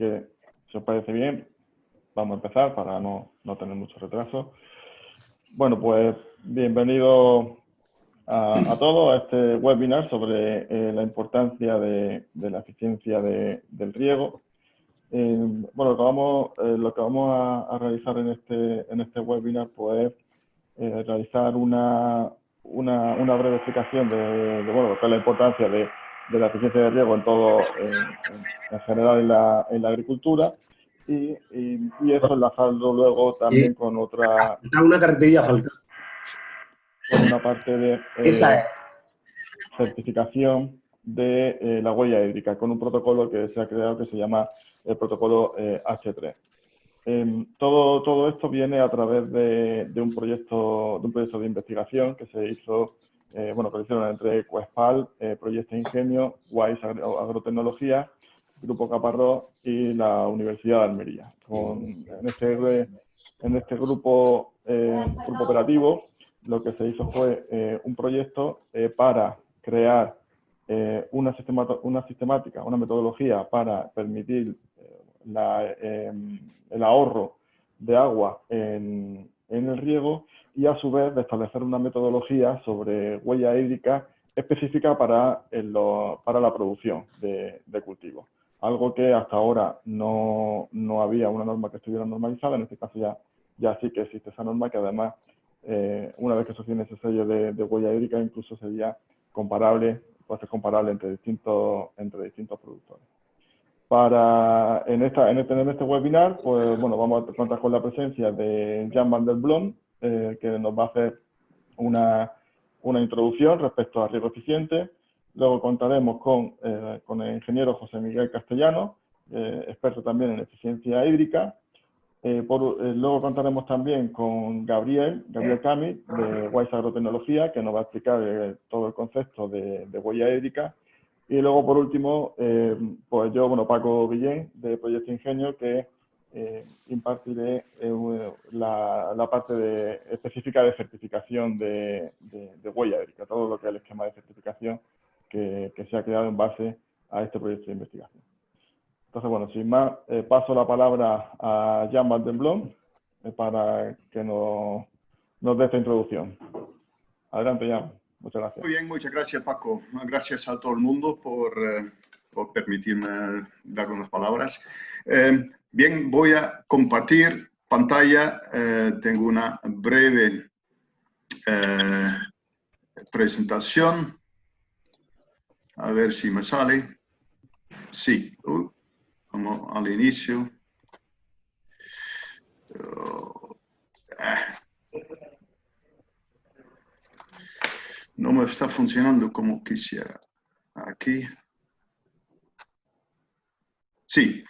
que, si os parece bien, vamos a empezar para no tener mucho retraso. Bueno, pues bienvenido a todos a este webinar sobre la importancia de la eficiencia del riego. Bueno, lo que vamos a realizar en este webinar pues, es realizar una breve explicación de bueno, qué es la importancia de la eficiencia de riego en todo, en general en la agricultura, y eso enlazarlo luego también con otra... Una carretilla falta. Con una parte de certificación de la huella hídrica, con un protocolo que se ha creado que se llama el protocolo H3. Todo esto viene a través de un proyecto de investigación que se hizo, bueno, que lo hicieron entre Cuespal, Proyecto Ingenio, WISE Agrotecnología, Grupo Caparrós y la Universidad de Almería. En este grupo operativo, lo que se hizo fue un proyecto para crear una sistemática, una metodología para permitir el ahorro de agua en el riego y a su vez de establecer una metodología sobre huella hídrica específica para la producción de cultivos. Algo que hasta ahora no había una norma que estuviera normalizada. En este caso ya sí que existe esa norma, que además una vez que se obtiene ese sello de huella hídrica incluso sería comparable, puede ser comparable entre distintos productores. En este webinar, pues bueno, vamos a contar con la presencia de Jan van der Blom, que nos va a hacer una introducción respecto a riego eficiente. Luego contaremos con el ingeniero José Miguel Castellano, experto también en eficiencia hídrica. Luego contaremos también con Gabriel Cami, de WISE Agrotecnología, que nos va a explicar todo el concepto de huella hídrica. Y luego, por último, pues yo, bueno, Paco Guillén, de Proyecto Ingenio, que impartiré la parte específica de certificación de huella hídrica, todo lo que es el esquema de certificación que se ha creado en base a este proyecto de investigación. Entonces, bueno, sin más, paso la palabra a Jan van der Blom para que nos dé esta introducción. Adelante, Jan. Muchas gracias. Muy bien, muchas gracias, Paco. Gracias a todo el mundo por permitirme dar unas palabras. Bien, voy a compartir pantalla. Tengo una breve presentación. A ver si me sale. Sí. Vamos al inicio. No me está funcionando como quisiera. Aquí. Sí.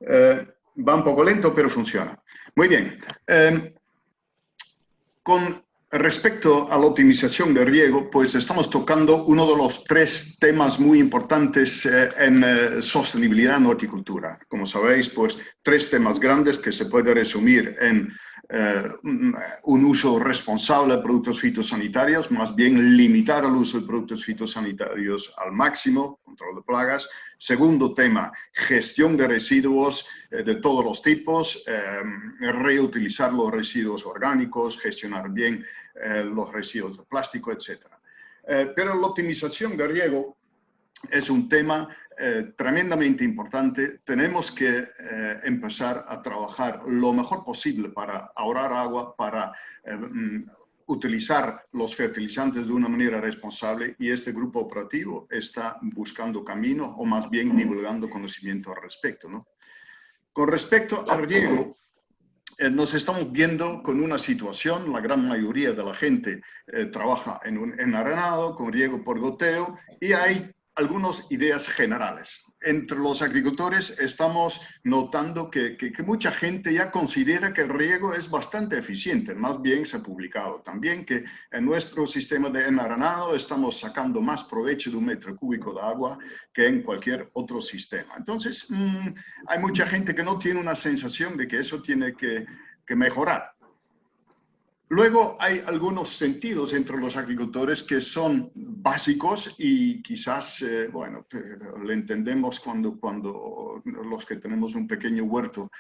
Va un poco lento, pero funciona. Muy bien. Con respecto a la optimización de riego, pues estamos tocando uno de los tres temas muy importantes en sostenibilidad en horticultura. Como sabéis, pues tres temas grandes que se puede resumir en un uso responsable de productos fitosanitarios, más bien limitar el uso de productos fitosanitarios al máximo, control de plagas. Segundo tema, gestión de residuos de todos los tipos, reutilizar los residuos orgánicos, gestionar bien los residuos de plástico, etc. Pero la optimización de riego es un tema tremendamente importante. Tenemos que empezar a trabajar lo mejor posible para ahorrar agua, para utilizar los fertilizantes de una manera responsable, y este grupo operativo está buscando camino, o más bien divulgando conocimiento al respecto, ¿no? Con respecto al riego, nos estamos viendo con una situación, la gran mayoría de la gente trabaja en arenado, con riego por goteo, y hay algunas ideas generales. Entre los agricultores estamos notando que mucha gente ya considera que el riego es bastante eficiente. Más bien se ha publicado también que en nuestro sistema de enarenado estamos sacando más provecho de un metro cúbico de agua que en cualquier otro sistema. Entonces, hay mucha gente que no tiene una sensación de que eso tiene que mejorar. Luego hay algunos sentidos entre los agricultores que son básicos y quizás, bueno, le entendemos cuando los que tenemos un pequeño huerto,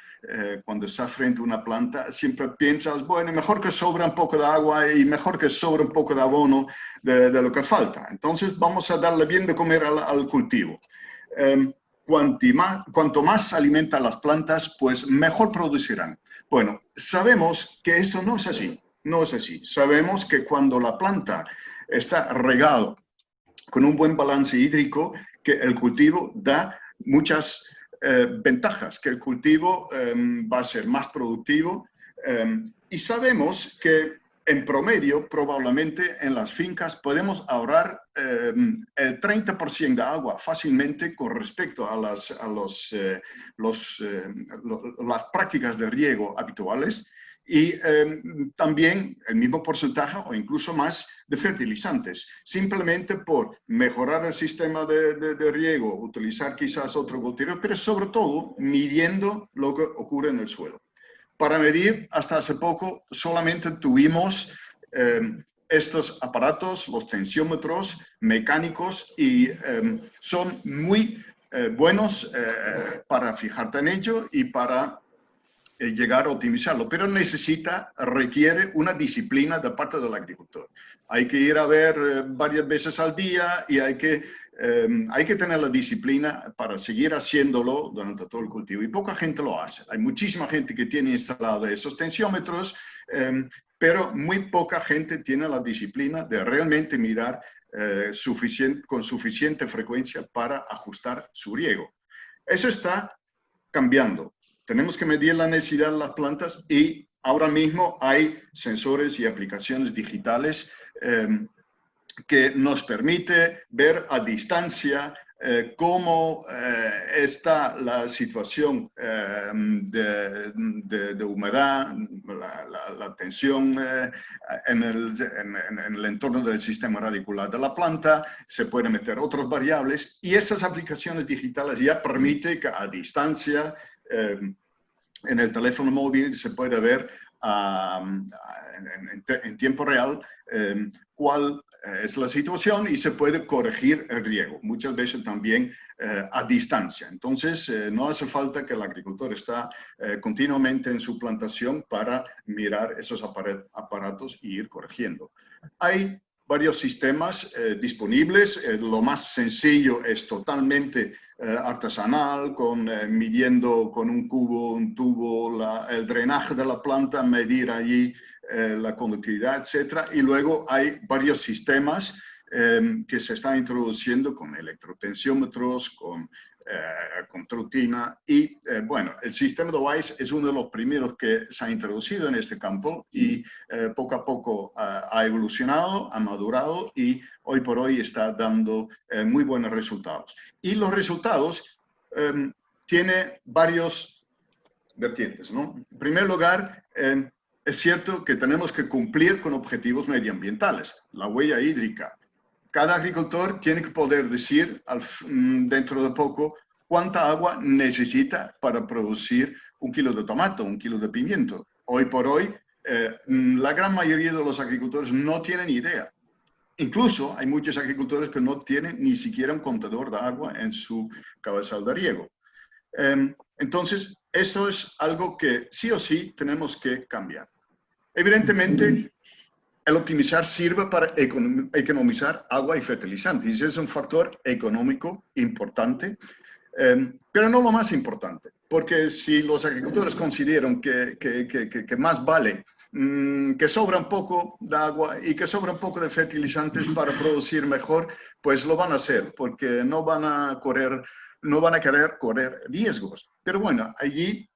cuando estás frente a una planta, siempre piensas, bueno, mejor que sobra un poco de agua y mejor que sobra un poco de abono de lo que falta. Entonces vamos a darle bien de comer al cultivo. Cuanto más alimentan las plantas, pues mejor producirán. Bueno, sabemos que eso no es así. No es así. Sabemos que cuando la planta está regado con un buen balance hídrico, que el cultivo da muchas ventajas, que el cultivo va a ser más productivo y sabemos que en promedio, probablemente en las fincas podemos ahorrar el 30% de agua fácilmente con respecto a las prácticas de riego habituales y también el mismo porcentaje o incluso más de fertilizantes, simplemente por mejorar el sistema de riego, utilizar quizás otro gotero, pero sobre todo midiendo lo que ocurre en el suelo. Para medir, hasta hace poco, solamente tuvimos estos aparatos, los tensiómetros mecánicos, y son muy buenos para fijarte en ello y para llegar a optimizarlo, pero requiere una disciplina de parte del agricultor. Hay que ir a ver varias veces al día y hay que tener la disciplina para seguir haciéndolo durante todo el cultivo. Y poca gente lo hace. Hay muchísima gente que tiene instalados esos tensiómetros, pero muy poca gente tiene la disciplina de realmente mirar con suficiente frecuencia para ajustar su riego. Eso está cambiando. Tenemos que medir la necesidad de las plantas y ahora mismo hay sensores y aplicaciones digitales que nos permite ver a distancia cómo está la situación de humedad, la tensión en el entorno del sistema radicular de la planta. Se pueden meter otras variables y estas aplicaciones digitales ya permiten que a distancia en el teléfono móvil se puede ver en tiempo real cuál es la situación y se puede corregir el riego, muchas veces también a distancia. Entonces, no hace falta que el agricultor esté continuamente en su plantación para mirar esos aparatos y ir corrigiendo. Hay varios sistemas disponibles. Lo más sencillo es totalmente artesanal, midiendo con un cubo, un tubo, el drenaje de la planta, medir allí la conductividad, etc. Y luego hay varios sistemas que se están introduciendo con electrotensiómetros, con tructina y bueno, el sistema de WISE es uno de los primeros que se ha introducido en este campo y poco a poco ha evolucionado, ha madurado y hoy por hoy está dando muy buenos resultados. Y los resultados tienen varios vertientes, ¿no? En primer lugar, es cierto que tenemos que cumplir con objetivos medioambientales, la huella hídrica. Cada agricultor tiene que poder decir dentro de poco cuánta agua necesita para producir 1 kilo de tomate, 1 kilo de pimiento. Hoy por hoy, la gran mayoría de los agricultores no tienen idea. Incluso hay muchos agricultores que no tienen ni siquiera un contador de agua en su cabezal de riego. Entonces, esto es algo que sí o sí tenemos que cambiar. Evidentemente, el optimizar sirve para economizar agua y fertilizantes. Es un factor económico importante, pero no lo más importante. Porque si los agricultores consideran que más vale que sobra un poco de agua y que sobra un poco de fertilizantes para producir mejor, pues lo van a hacer, porque no van a querer correr riesgos. Pero bueno, allí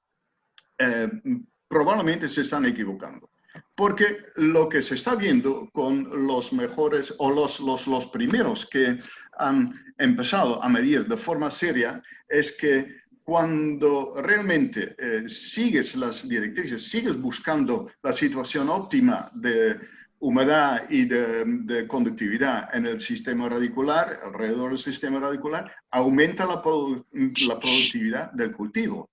probablemente se están equivocando. Porque lo que se está viendo con los mejores o los primeros que han empezado a medir de forma seria es que cuando realmente sigues las directrices, sigues buscando la situación óptima de humedad y de conductividad en el sistema radicular, alrededor del sistema radicular, aumenta la productividad del cultivo.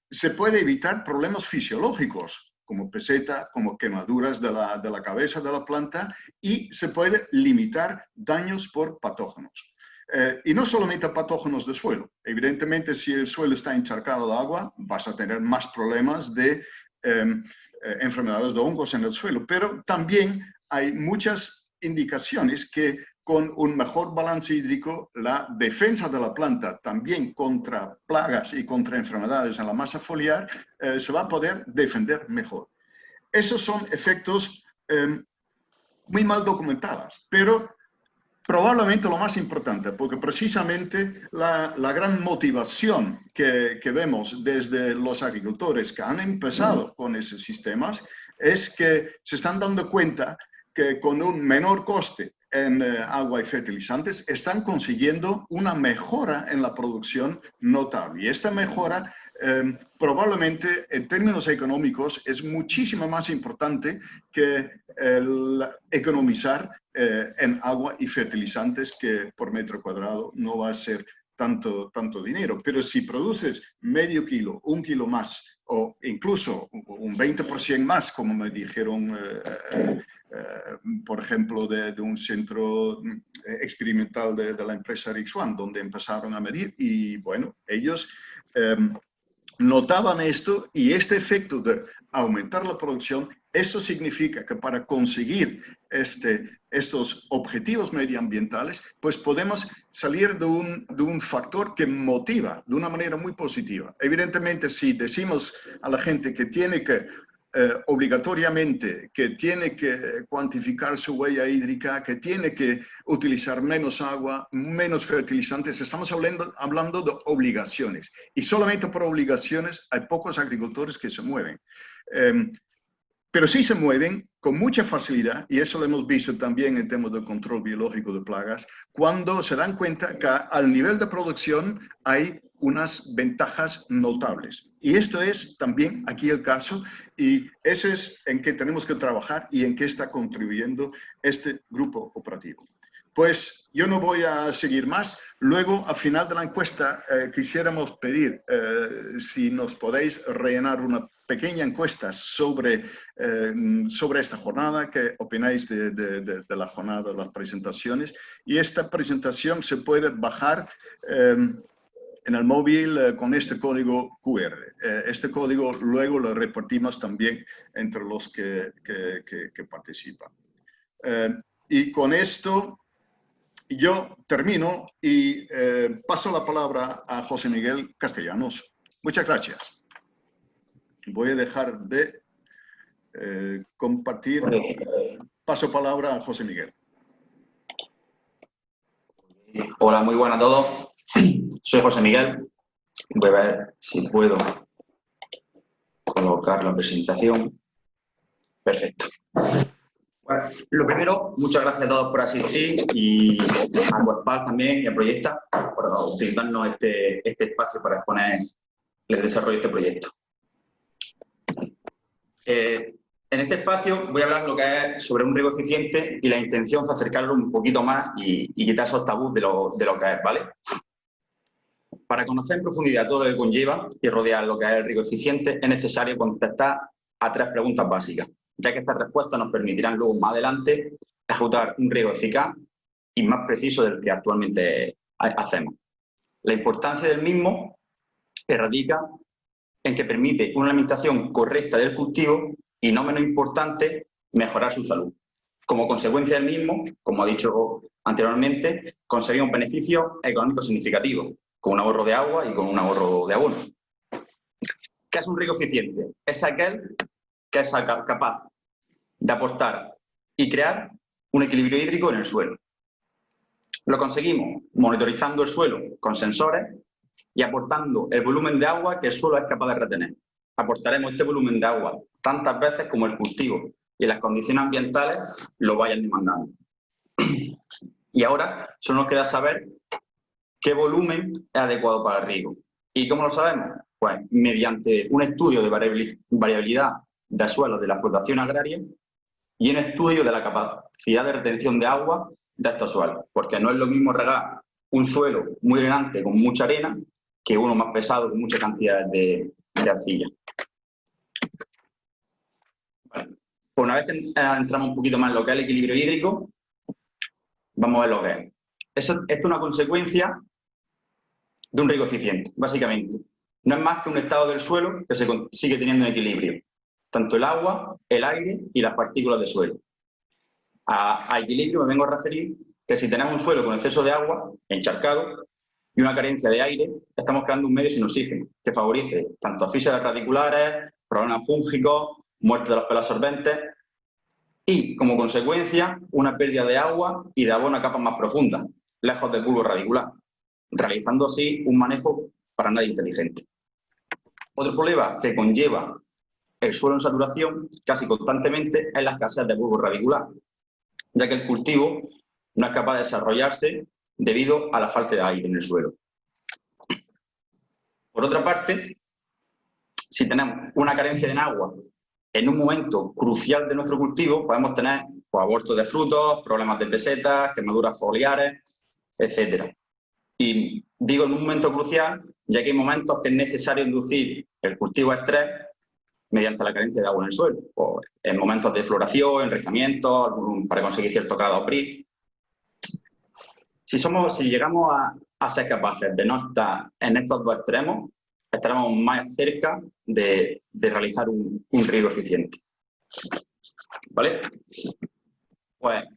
Se puede evitar problemas fisiológicos, como peseta, como quemaduras de la cabeza de la planta, y se puede limitar daños por patógenos. Y no solamente patógenos de suelo. Evidentemente, si el suelo está encharcado de agua, vas a tener más problemas de enfermedades de hongos en el suelo. Pero también hay muchas indicaciones que con un mejor balance hídrico, la defensa de la planta también contra plagas y contra enfermedades en la masa foliar se va a poder defender mejor. Esos son efectos muy mal documentados, pero probablemente lo más importante, porque precisamente la gran motivación que vemos desde los agricultores que han empezado con esos sistemas es que se están dando cuenta que con un menor coste en agua y fertilizantes están consiguiendo una mejora en la producción notable. Y esta mejora probablemente en términos económicos es muchísimo más importante que economizar en agua y fertilizantes, que por metro cuadrado no va a ser tanto dinero. Pero si produces medio kilo, 1 kilo más o incluso un 20% más, como me dijeron por ejemplo, de un centro experimental de la empresa Rixuan, donde empezaron a medir y, bueno, ellos notaban esto y este efecto de aumentar la producción, eso significa que para conseguir estos objetivos medioambientales, pues podemos salir de un factor que motiva de una manera muy positiva. Evidentemente, si decimos a la gente que tiene que obligatoriamente, que tiene que cuantificar su huella hídrica, que tiene que utilizar menos agua, menos fertilizantes, estamos hablando de obligaciones. Y solamente por obligaciones hay pocos agricultores que se mueven. Pero sí se mueven con mucha facilidad, y eso lo hemos visto también en temas de control biológico de plagas, cuando se dan cuenta que al nivel de producción hay unas ventajas notables. Y esto es también aquí el caso, y ese es en que tenemos que trabajar y en que está contribuyendo este grupo operativo. Pues yo no voy a seguir más. Luego, al final de la encuesta, quisiéramos pedir si nos podéis rellenar una pequeña encuesta sobre esta jornada, qué opináis de la jornada, de las presentaciones. Y esta presentación se puede bajar en el móvil con este código QR. Este código luego lo repartimos también entre los que participan. Y con esto yo termino y paso la palabra a José Miguel Castellanos. Muchas gracias. Voy a dejar de compartir. Paso palabra a José Miguel. Hola, muy buenas a todos. Soy José Miguel. Voy a ver si puedo colocar la presentación. Perfecto. Bueno, lo primero, muchas gracias a todos por asistir y a Guaspal también y a Proyecta por brindarnos este espacio para exponer el desarrollo de este proyecto. En este espacio voy a hablar lo que es sobre un riego eficiente y la intención es acercarlo un poquito más y quitar esos tabús de lo que es, ¿vale? Para conocer en profundidad todo lo que conlleva y rodear lo que es el riego eficiente, es necesario contestar a 3 preguntas básicas, ya que estas respuestas nos permitirán luego más adelante ejecutar un riego eficaz y más preciso del que actualmente hacemos. La importancia del mismo radica en que permite una alimentación correcta del cultivo y, no menos importante, mejorar su salud. Como consecuencia del mismo, como he dicho anteriormente, conseguimos beneficios económicos significativos, con un ahorro de agua y con un ahorro de abono. ¿Qué es un riego eficiente? Es aquel que es capaz de aportar y crear un equilibrio hídrico en el suelo. Lo conseguimos monitorizando el suelo con sensores y aportando el volumen de agua que el suelo es capaz de retener. Aportaremos este volumen de agua tantas veces como el cultivo y las condiciones ambientales lo vayan demandando. Y ahora solo nos queda saber qué volumen es adecuado para el riego. ¿Y cómo lo sabemos? Pues mediante un estudio de variabilidad de suelos de la explotación agraria y un estudio de la capacidad de retención de agua de estos suelos. Porque no es lo mismo regar un suelo muy drenante con mucha arena que uno más pesado con mucha cantidad de arcilla. Vale. Pues una vez que entramos un poquito más en lo que es el equilibrio hídrico, vamos a ver lo que es. Esto es una consecuencia de un riego eficiente, básicamente. No es más que un estado del suelo que se sigue teniendo en equilibrio. Tanto el agua, el aire y las partículas de suelo. A equilibrio me vengo a referir que si tenemos un suelo con exceso de agua, encharcado, y una carencia de aire, estamos creando un medio sin oxígeno, que favorece tanto asfixia de radiculares, problemas fúngicos, muerte de los pelos absorbentes, y, como consecuencia, una pérdida de agua y de abono a capas más profundas, lejos del bulbo radicular, realizando así un manejo para nada inteligente. Otro problema que conlleva el suelo en saturación casi constantemente es la escasez de bulbo radicular, ya que el cultivo no es capaz de desarrollarse debido a la falta de aire en el suelo. Por otra parte, si tenemos una carencia de agua en un momento crucial de nuestro cultivo, podemos tener abortos de frutos, problemas de pesetas, quemaduras foliares, etc. Y digo en un momento crucial, ya que hay momentos que es necesario inducir el cultivo a estrés mediante la carencia de agua en el suelo, o en momentos de floración, enraizamiento, para conseguir cierto grado PRI. Si llegamos a ser capaces de no estar en estos dos extremos, estaremos más cerca de realizar un riego eficiente. ¿Vale? Pues,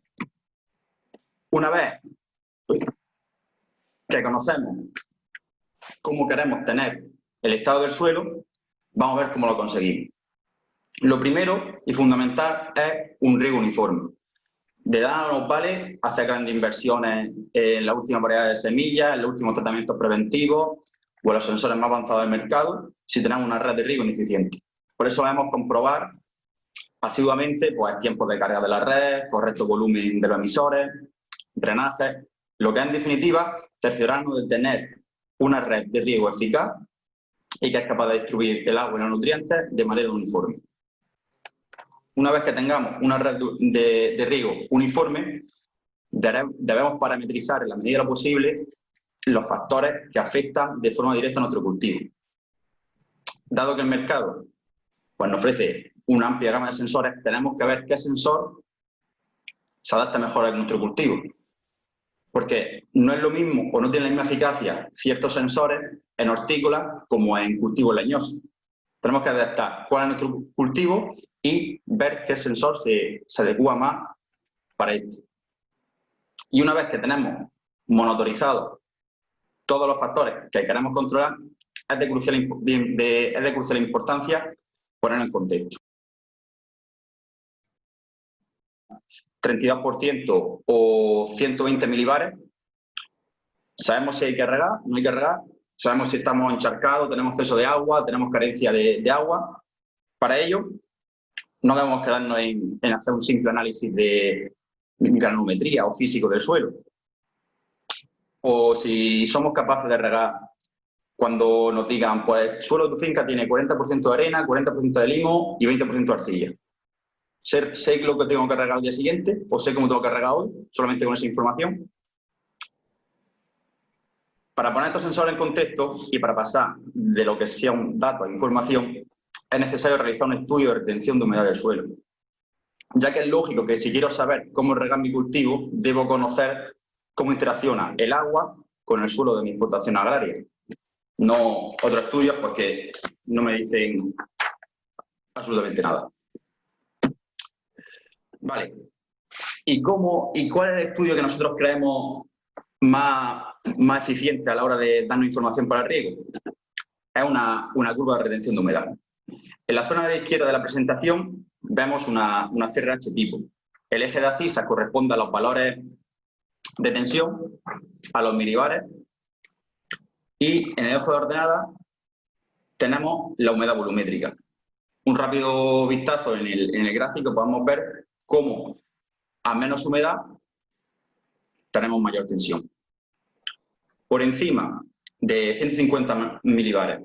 una vez que conocemos cómo queremos tener el estado del suelo, vamos a ver cómo lo conseguimos. Lo primero y fundamental es un riego uniforme. De nada nos vale hacer grandes inversiones en la última variedad de semillas, en los últimos tratamientos preventivos o en los sensores más avanzados del mercado si tenemos una red de riego ineficiente. Por eso debemos comprobar asiduamente pues, tiempos de carga de la red, correcto volumen de los emisores, drenajes, lo que es en definitiva cerciorarnos de tener una red de riego eficaz y que es capaz de distribuir el agua y los nutrientes de manera uniforme. Una vez que tengamos una red de riego uniforme, debemos parametrizar en la medida de lo posible los factores que afectan de forma directa a nuestro cultivo. Dado que el mercado pues, nos ofrece una amplia gama de sensores, tenemos que ver qué sensor se adapta mejor a nuestro cultivo. Porque no es lo mismo o no tiene la misma eficacia ciertos sensores en hortícolas como en cultivos leñosos. Tenemos que adaptar cuál es nuestro cultivo y ver qué sensor se adecua más para esto. Y una vez que tenemos monitorizados todos los factores que queremos controlar, es de crucial importancia ponerlo en contexto. 32% o 120 milibares. Sabemos si hay que regar, no hay que regar. Sabemos si estamos encharcados, tenemos exceso de agua, tenemos carencia de agua. Para ello, no debemos quedarnos en hacer un simple análisis de granulometría o físico del suelo. O si somos capaces de regar cuando nos digan, pues el suelo de tu finca tiene 40% de arena, 40% de limo y 20% de arcilla. Sé lo que tengo que regar al día siguiente o sé cómo tengo que regar hoy, solamente con esa información. Para poner estos sensores en contexto y para pasar de lo que sea un dato a información, es necesario realizar un estudio de retención de humedad del suelo. Ya que es lógico que si quiero saber cómo regar mi cultivo, debo conocer cómo interacciona el agua con el suelo de mi explotación agraria. No otros estudios porque no me dicen absolutamente nada. Vale. ¿Y cuál es el estudio que nosotros creemos más eficiente a la hora de darnos información para el riego? Es una curva de retención de humedad. En la zona de izquierda de la presentación vemos una CRH tipo. El eje de abscisa corresponde a los valores de tensión, a los milibares, y en el eje de ordenada tenemos la humedad volumétrica. Un rápido vistazo en el gráfico podemos ver cómo a menos humedad tenemos mayor tensión. Por encima de 150 milibares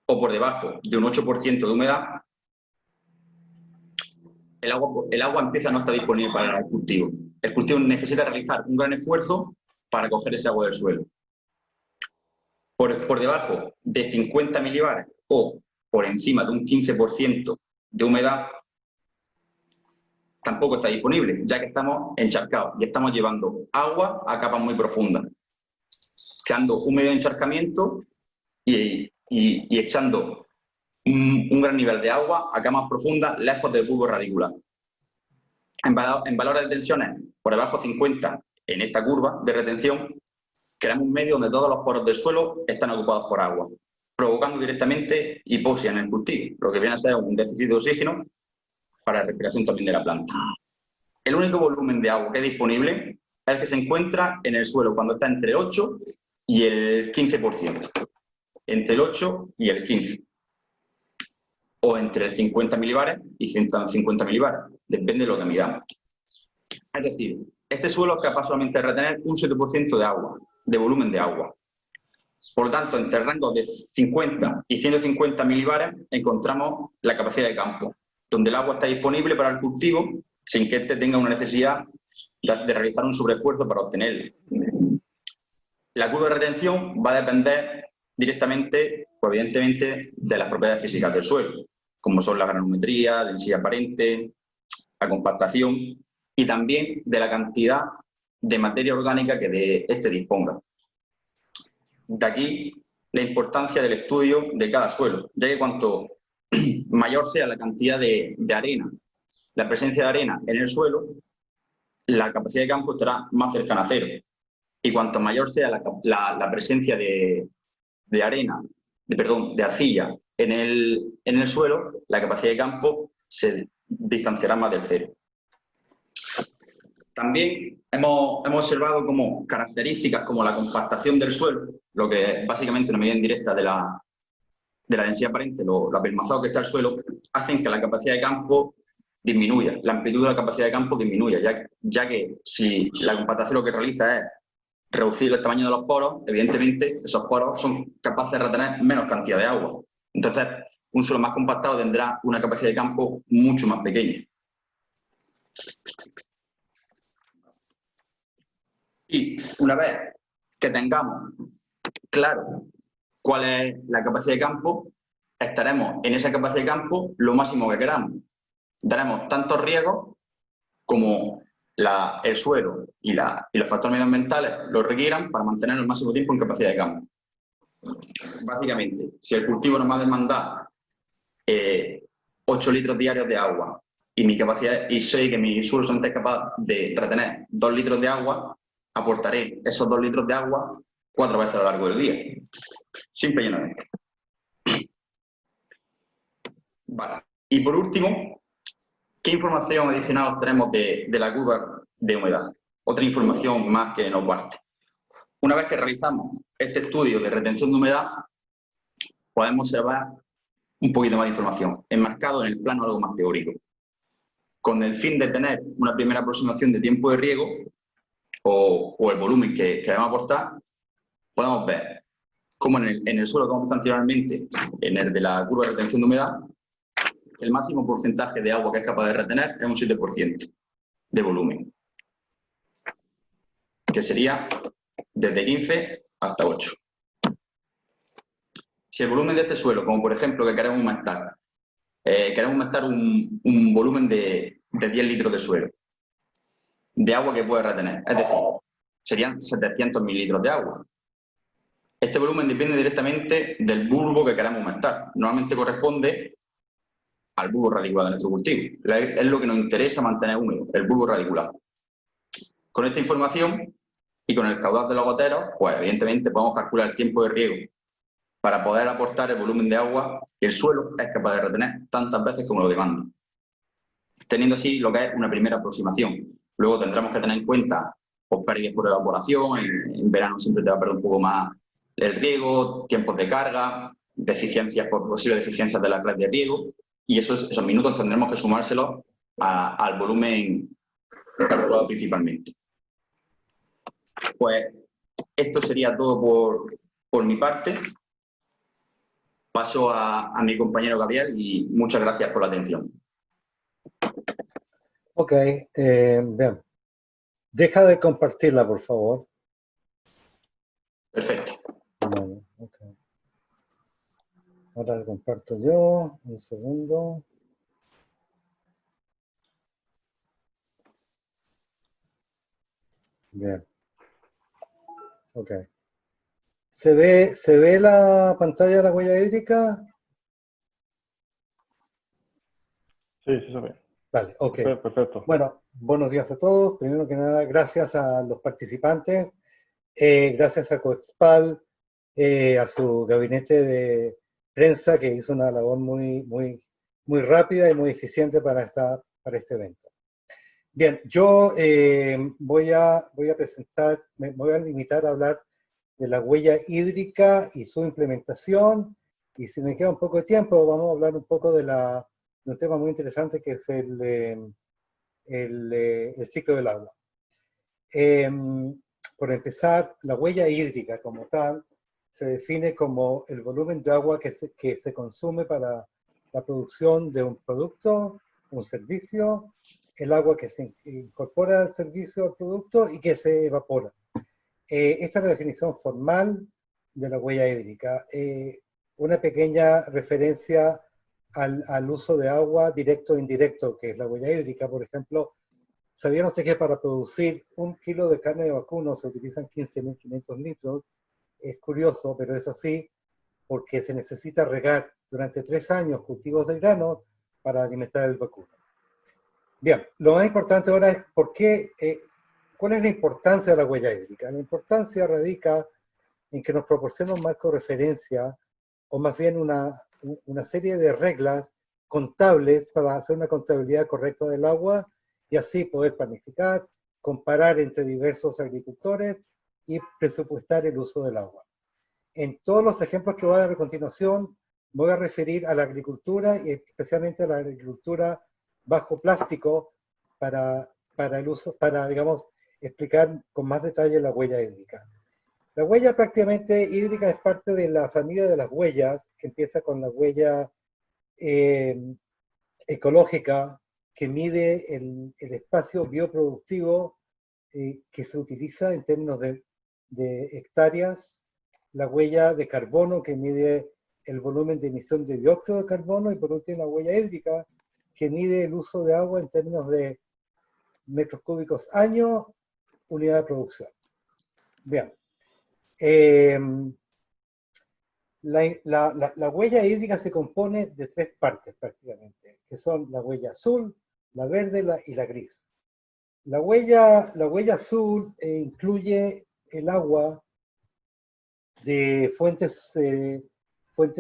o por debajo de un 8% de humedad, el agua empieza a no estar disponible para el cultivo. El cultivo necesita realizar un gran esfuerzo para coger ese agua del suelo. Por debajo de 50 milibares o por encima de un 15% de humedad, tampoco está disponible, ya que estamos encharcados y estamos llevando agua a capas muy profundas, creando un medio de encharcamiento y echando un gran nivel de agua a capas profundas lejos del bulbo radicular. En valores de tensiones por debajo de 50 en esta curva de retención, creamos un medio donde todos los poros del suelo están ocupados por agua, provocando directamente hipoxia en el cultivo, lo que viene a ser un déficit de oxígeno para la respiración también de la planta. El único volumen de agua que es disponible es el que se encuentra en el suelo cuando está entre el 8 y el 15%. Entre el 8 y el 15%. O entre el 50 milibares y 150 milibares. Depende de lo que midamos. Es decir, este suelo es capaz solamente de retener un 7% de agua, de volumen de agua. Por lo tanto, entre el rango de 50 y 150 milibares encontramos la capacidad de campo, donde el agua está disponible para el cultivo sin que éste tenga una necesidad de realizar un sobreesfuerzo para obtenerlo. La curva de retención va a depender directamente, pues evidentemente, de las propiedades físicas del suelo, como son la granometría, densidad aparente, la compactación y también de la cantidad de materia orgánica que de este disponga. De aquí la importancia del estudio de cada suelo, ya que cuanto mayor sea la cantidad de arena, la presencia de arena en el suelo, la capacidad de campo estará más cercana a cero. Y cuanto mayor sea la presencia de arena, de arcilla en el suelo, la capacidad de campo se distanciará más del cero. También hemos observado como características como la compactación del suelo, lo que es básicamente una medida indirecta de la densidad aparente, lo apelmazado que está el suelo, hacen que la capacidad de campo disminuya, la amplitud de la capacidad de campo disminuya, ya que si la compactación lo que realiza es reducir el tamaño de los poros, evidentemente esos poros son capaces de retener menos cantidad de agua. Entonces, un suelo más compactado tendrá una capacidad de campo mucho más pequeña. Y una vez que tengamos claro cuál es la capacidad de campo, estaremos en esa capacidad de campo lo máximo que queramos. Daremos tantos riegos como el suelo y los factores medioambientales lo requieran para mantener el máximo tiempo en capacidad de campo. Básicamente, si el cultivo nos va a demandar 8 litros diarios de agua y sé que mi suelo son capaz de retener 2 litros de agua, aportaré esos 2 litros de agua 4 veces a lo largo del día. Simple y llanamente. Vale. Y por último, ¿qué información adicional obtenemos de la curva de humedad? Otra información más que nos parte. Una vez que realizamos este estudio de retención de humedad, podemos observar un poquito más de información, enmarcado en el plano algo más teórico, con el fin de tener una primera aproximación de tiempo de riego o el volumen que debemos aportar. Podemos ver cómo en el suelo que hemos visto anteriormente, en el de la curva de retención de humedad, el máximo porcentaje de agua que es capaz de retener es un 7% de volumen, que sería desde 15 hasta 8. Si el volumen de este suelo, como por ejemplo que queremos aumentar un volumen de 10 litros de suelo, de agua que puede retener, es decir, serían 700 mililitros de agua. Este volumen depende directamente del bulbo que queramos aumentar. Normalmente corresponde al bulbo radicular de nuestro cultivo. Es lo que nos interesa mantener húmedo, el bulbo radicular. Con esta información y con el caudal de los goteros, pues evidentemente podemos calcular el tiempo de riego para poder aportar el volumen de agua que el suelo es capaz de retener tantas veces como lo demanda. Teniendo así lo que es una primera aproximación. Luego tendremos que tener en cuenta pues, pérdidas por evaporación, en verano siempre te va a perder un poco más el riego, tiempos de carga, posibles deficiencias de la red de riego, y esos minutos tendremos que sumárselos al volumen calculado principalmente. Pues esto sería todo por mi parte. Paso a mi compañero Gabriel y muchas gracias por la atención. Ok, bien. Deja de compartirla, por favor. Perfecto. Vale, okay. Ahora comparto yo, un segundo. Bien. Ok. ¿Se ve la pantalla de la huella hídrica? Sí, sí se ve. Vale, ok. Perfecto. Bueno, buenos días a todos. Primero que nada, gracias a los participantes, gracias a Coexpal, a su gabinete de prensa que hizo una labor muy rápida y muy eficiente para este evento. Bien, yo voy a presentar, me voy a limitar a hablar de la huella hídrica y su implementación, y si me queda un poco de tiempo, vamos a hablar un poco de un tema muy interesante que es el ciclo del agua. Por empezar, la huella hídrica como tal se define como el volumen de agua que se consume para la producción de un producto, un servicio, el agua que se incorpora al servicio, al producto y que se evapora. Esta es la definición formal de la huella hídrica. Una pequeña referencia al uso de agua directo e indirecto, que es la huella hídrica. Por ejemplo, ¿sabían ustedes que para producir 1 kilo de carne de vacuno se utilizan 15.500 litros? Es curioso, pero es así, porque se necesita regar durante 3 años cultivos de grano para alimentar el vacuno. Bien, lo más importante ahora es ¿cuál es la importancia de la huella hídrica? La importancia radica en que nos proporciona un marco de referencia, o más bien una serie de reglas contables para hacer una contabilidad correcta del agua y así poder planificar, comparar entre diversos agricultores y presupuestar el uso del agua. En todos los ejemplos que voy a dar a continuación, voy a referir a la agricultura y especialmente a la agricultura bajo plástico para, digamos, explicar con más detalle la huella hídrica. La huella prácticamente hídrica es parte de la familia de las huellas, que empieza con la huella ecológica, que mide el espacio bioproductivo que se utiliza en términos de hectáreas, la huella de carbono, que mide el volumen de emisión de dióxido de carbono, y por último la huella hídrica, que mide el uso de agua en términos de metros cúbicos año, unidad de producción. Bien. La huella hídrica se compone de 3 partes prácticamente, que son la huella azul, la verde y la gris. La huella azul incluye el agua de fuentes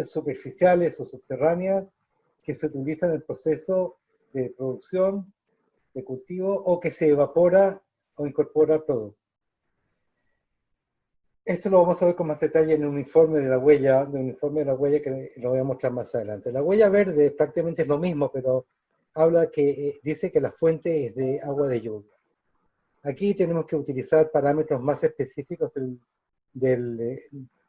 superficiales o subterráneas que se utilizan en el proceso de producción, de cultivo, o que se evapora o incorpora al producto. Esto lo vamos a ver con más detalle en un informe de la huella, que lo voy a mostrar más adelante. La huella verde prácticamente es lo mismo, pero dice que la fuente es de agua de lluvia. Aquí tenemos que utilizar parámetros más específicos del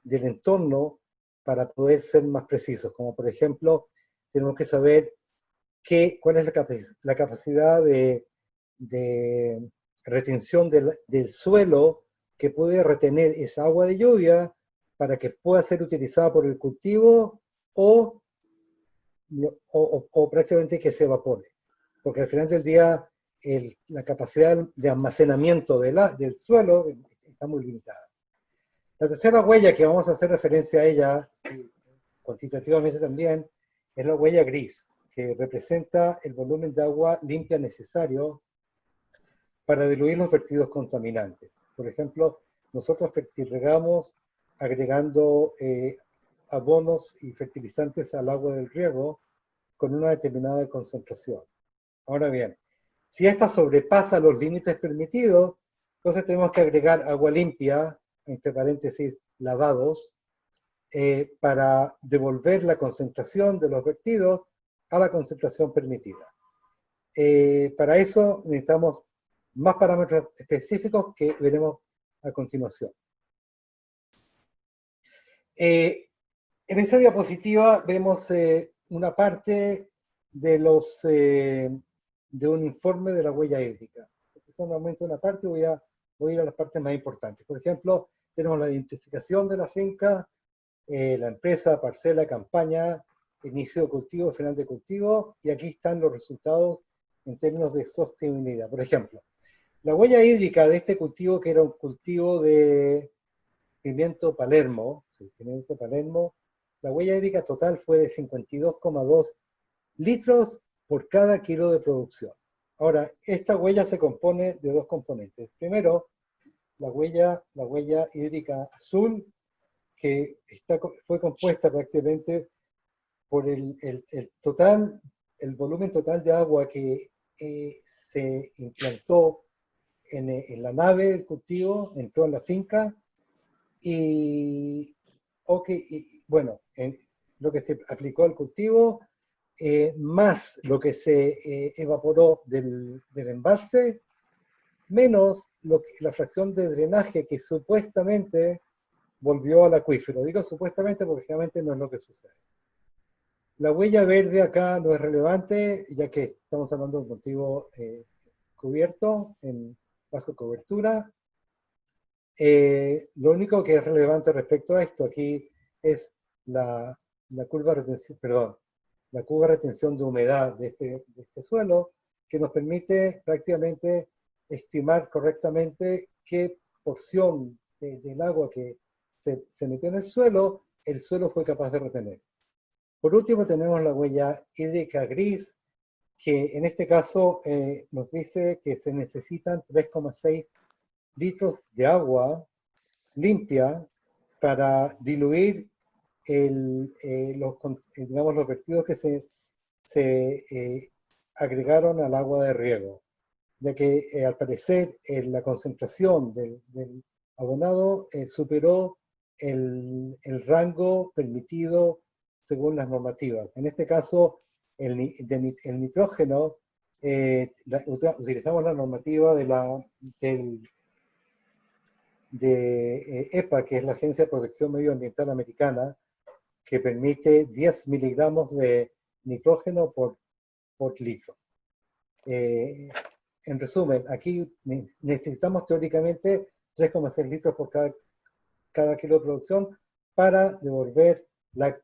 entorno para poder ser más precisos, como por ejemplo, tenemos que saber cuál es la capacidad de retención del suelo que puede retener esa agua de lluvia para que pueda ser utilizada por el cultivo o prácticamente que se evapore. Porque al final del día la capacidad de almacenamiento del suelo está muy limitada. La tercera huella que vamos a hacer referencia a ella, cuantitativamente también, es la huella gris, que representa el volumen de agua limpia necesario para diluir los vertidos contaminantes. Por ejemplo, nosotros fertirregamos agregando abonos y fertilizantes al agua del riego con una determinada concentración. Ahora bien, si esta sobrepasa los límites permitidos, entonces tenemos que agregar agua limpia, entre paréntesis, lavados, para devolver la concentración de los vertidos a la concentración permitida. Para eso necesitamos más parámetros específicos que veremos a continuación. En esta diapositiva vemos una parte de un informe de la huella hídrica. Solamente una parte, voy a ir a las partes más importantes. Por ejemplo, tenemos la identificación de la finca, la empresa, parcela, campaña, inicio de cultivo, final de cultivo, y aquí están los resultados en términos de sostenibilidad. Por ejemplo, La huella hídrica de este cultivo, que era un cultivo de pimiento Palermo, sí, pimiento Palermo, la huella hídrica total fue de 52,2 litros por cada kilo de producción. Ahora, esta huella se compone de dos componentes. Primero, la huella hídrica azul, que fue compuesta prácticamente por el volumen total de agua que se implantó en la nave del cultivo, entró en la finca, y, bueno, lo que se aplicó al cultivo, más lo que se evaporó del embalse, menos la fracción de drenaje que supuestamente volvió al acuífero. Digo supuestamente porque realmente no es lo que sucede. La huella verde acá no es relevante, ya que estamos hablando de un cultivo cubierto, bajo cobertura. Lo único que es relevante respecto a esto aquí es la curva de retención, perdón, la curva de retención de humedad de este suelo, que nos permite prácticamente estimar correctamente qué porción del agua que se metió en el suelo fue capaz de retener. Por último tenemos la huella hídrica gris, que en este caso nos dice que se necesitan 3,6 litros de agua limpia para diluir los vertidos que se agregaron al agua de riego, ya que al parecer la concentración del abonado superó el rango permitido según las normativas. En este caso, el nitrógeno, utilizamos la normativa de EPA, que es la Agencia de Protección Medioambiental Americana, que permite 10 miligramos de nitrógeno por litro. En resumen, aquí necesitamos teóricamente 3,6 litros por cada kilo de producción para devolver la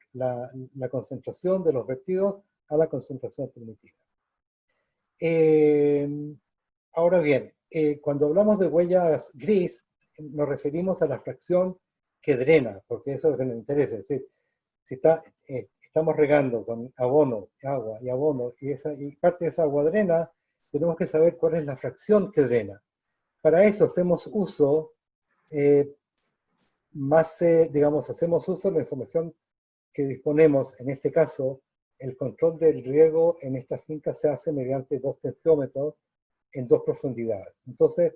concentración de los vertidos a la concentración permitida. Ahora bien, cuando hablamos de huellas gris, nos referimos a la fracción que drena, porque eso es lo que nos interesa. Es decir, si estamos regando con abono, agua y abono, y parte de esa agua drena, tenemos que saber cuál es la fracción que drena. Para eso hacemos uso, hacemos uso de la información que disponemos. En este caso, el control del riego en esta finca se hace mediante 2 tensiómetros en 2 profundidades. Entonces,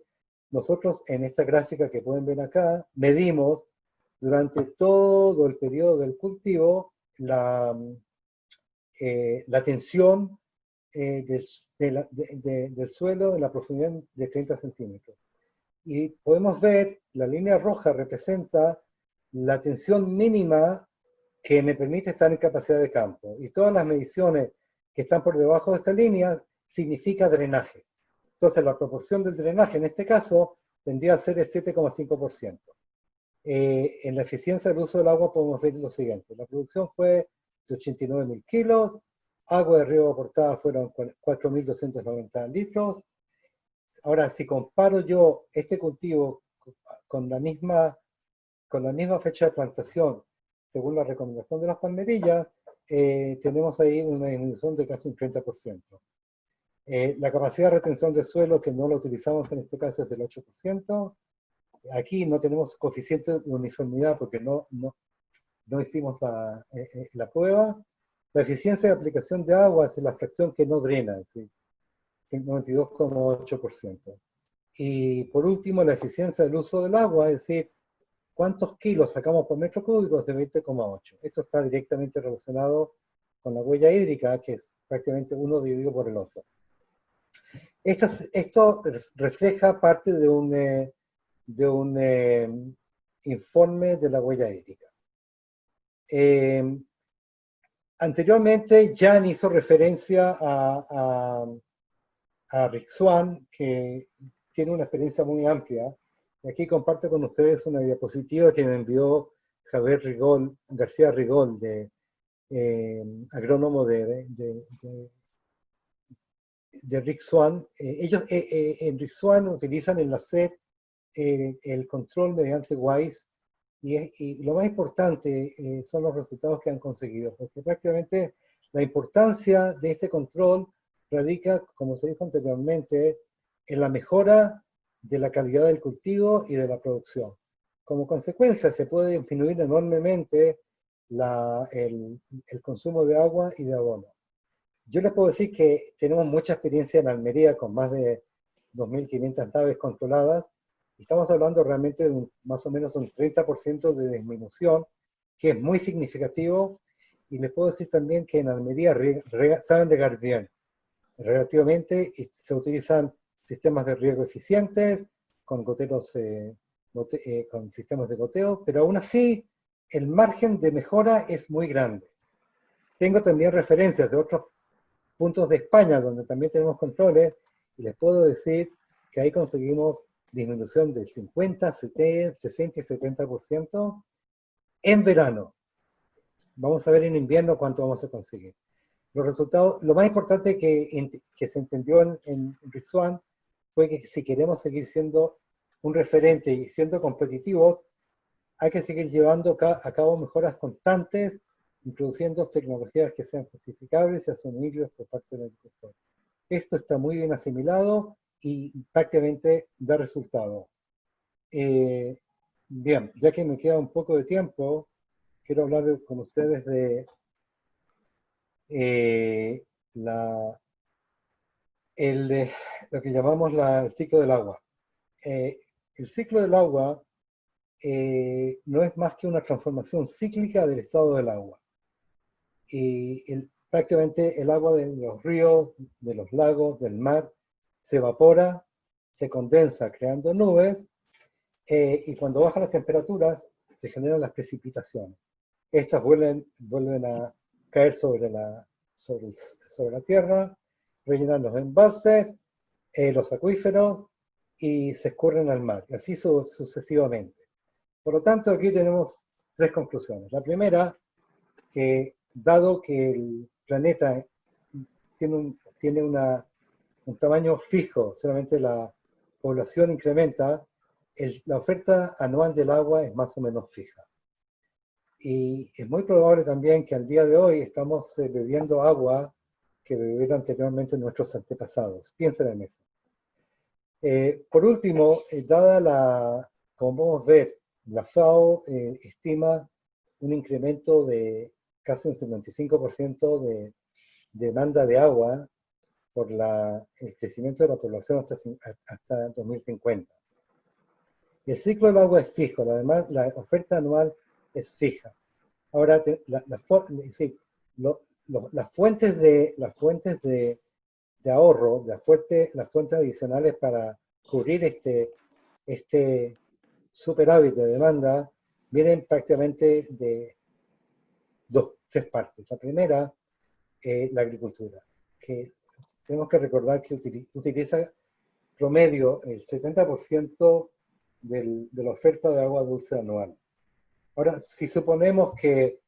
nosotros en esta gráfica que pueden ver acá, medimos durante todo el periodo del cultivo la tensión del suelo en la profundidad de 30 centímetros. Y podemos ver, la línea roja representa la tensión mínima que me permite estar en capacidad de campo. Y todas las mediciones que están por debajo de esta línea significa drenaje. Entonces la proporción del drenaje en este caso tendría a ser el 7,5%. En la eficiencia del uso del agua podemos ver lo siguiente. La producción fue de 89.000 kilos, agua de riego aportada fueron 4.290 litros. Ahora, si comparo yo este cultivo con la misma fecha de plantación, según la recomendación de las palmerillas, tenemos ahí una disminución de casi un 30%. La capacidad de retención de suelo, que no la utilizamos en este caso, es del 8%. Aquí no tenemos coeficiente de uniformidad porque no hicimos la prueba. La eficiencia de aplicación de agua es la fracción que no drena, ¿sí? 92,8%. Y por último, la eficiencia del uso del agua, es decir, cuántos kilos sacamos por metro cúbico, es de 20,8. Esto está directamente relacionado con la huella hídrica, que es prácticamente uno dividido por el otro. Esto refleja parte de un informe de la huella hídrica. Anteriormente, Jan hizo referencia a Rick Swan, que tiene una experiencia muy amplia. Y aquí comparto con ustedes una diapositiva que me envió Javier García Rigol, agrónomo de Rick Swan. Ellos en Rick Swan utilizan en la SED el control mediante WISE, y lo más importante son los resultados que han conseguido, porque prácticamente la importancia de este control radica, como se dijo anteriormente, en la mejora de la calidad del cultivo y de la producción. Como consecuencia, se puede disminuir enormemente el consumo de agua y de abono. Yo les puedo decir que tenemos mucha experiencia en Almería con más de 2.500 naves controladas, y estamos hablando realmente de más o menos un 30% de disminución, que es muy significativo, y les puedo decir también que en Almería saben regar bien, relativamente, y se utilizan sistemas de riego eficientes, con goteros, con sistemas de goteo, pero aún así el margen de mejora es muy grande. Tengo también referencias de otros puntos de España donde también tenemos controles, y les puedo decir que ahí conseguimos disminución del 50, 60 y 70% en verano. Vamos a ver en invierno cuánto vamos a conseguir. Los resultados, lo más importante que se entendió en Rick Swan fue que si queremos seguir siendo un referente y siendo competitivos, hay que seguir llevando a cabo mejoras constantes, introduciendo tecnologías que sean justificables y asumibles por parte del agricultor. Esto está muy bien asimilado y prácticamente da resultado. Bien, ya que me queda un poco de tiempo, quiero hablar con ustedes de lo que llamamos el ciclo del agua. El ciclo del agua no es más que una transformación cíclica del estado del agua. Y prácticamente el agua de los ríos, de los lagos, del mar, se evapora, se condensa creando nubes, y cuando bajan las temperaturas se generan las precipitaciones. Estas vuelven a caer sobre la tierra, rellenan los embalses, los acuíferos, y se escurren al mar, y así sucesivamente. Por lo tanto, aquí tenemos tres conclusiones. La primera, que dado que el planeta tiene un tamaño fijo, solamente la población incrementa, la oferta anual del agua es más o menos fija. Y es muy probable también que al día de hoy estamos bebiendo agua que bebieron anteriormente nuestros antepasados. Piensen en eso. Por último, como podemos ver, la FAO estima un incremento de casi un 55% de demanda de agua por el crecimiento de la población hasta 2050. El ciclo del agua es fijo, además la oferta anual es fija. Ahora, las fuentes de ahorro, las fuentes adicionales para cubrir este superávit de demanda, vienen prácticamente de tres partes. La primera, la agricultura, que tenemos que recordar que utiliza promedio el 70% de la oferta de agua dulce anual. Ahora, si suponemos que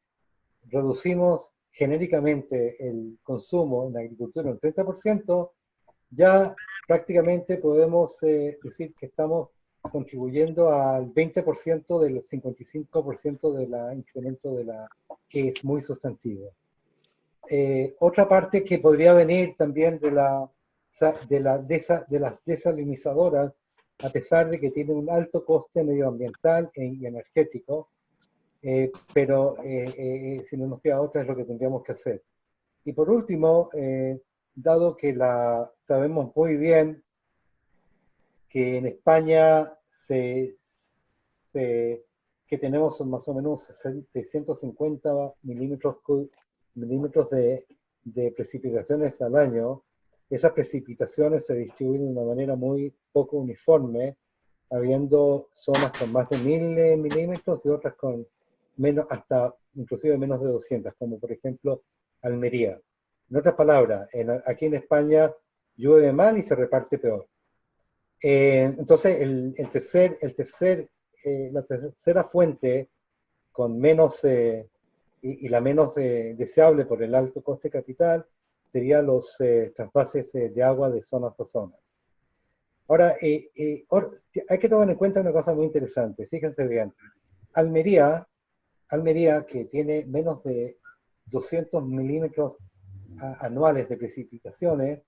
reducimos genéricamente el consumo en la agricultura en 30%, ya prácticamente podemos decir que estamos contribuyendo al 20% del 55% del incremento que es muy sustantivo. Otra parte que podría venir también de las desalinizadoras, a pesar de que tienen un alto coste medioambiental y energético, pero si no nos queda otra es lo que tendríamos que hacer. Y por último, dado que sabemos muy bien que en España que tenemos más o menos 650 milímetros de precipitaciones al año, esas precipitaciones se distribuyen de una manera muy poco uniforme, habiendo zonas con más de 1.000 milímetros y otras con inclusive menos de 200, como por ejemplo Almería. En otras palabras, aquí en España llueve mal y se reparte peor. Entonces, la tercera fuente con menos y la menos deseable por el alto coste capital serían los trasvases de agua de zonas a zonas. Ahora, hay que tomar en cuenta una cosa muy interesante. Fíjense bien. Almería, que tiene menos de 200 milímetros anuales de precipitaciones,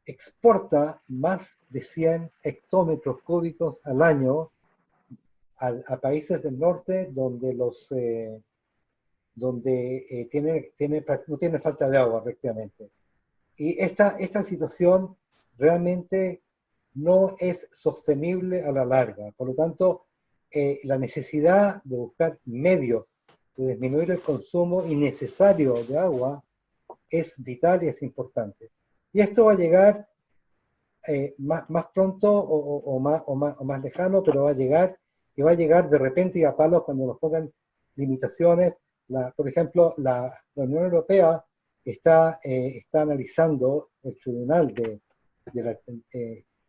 exporta más de 100 hectómetros cúbicos al año a países del norte donde no tiene falta de agua prácticamente. Y esta situación realmente no es sostenible a la larga. Por lo tanto, la necesidad de buscar medios de disminuir el consumo innecesario de agua es vital y es importante. Y esto va a llegar más pronto o más lejano, pero va a llegar, y va a llegar de repente y a palos cuando nos pongan limitaciones. Por ejemplo, la Unión Europea está analizando, el Tribunal de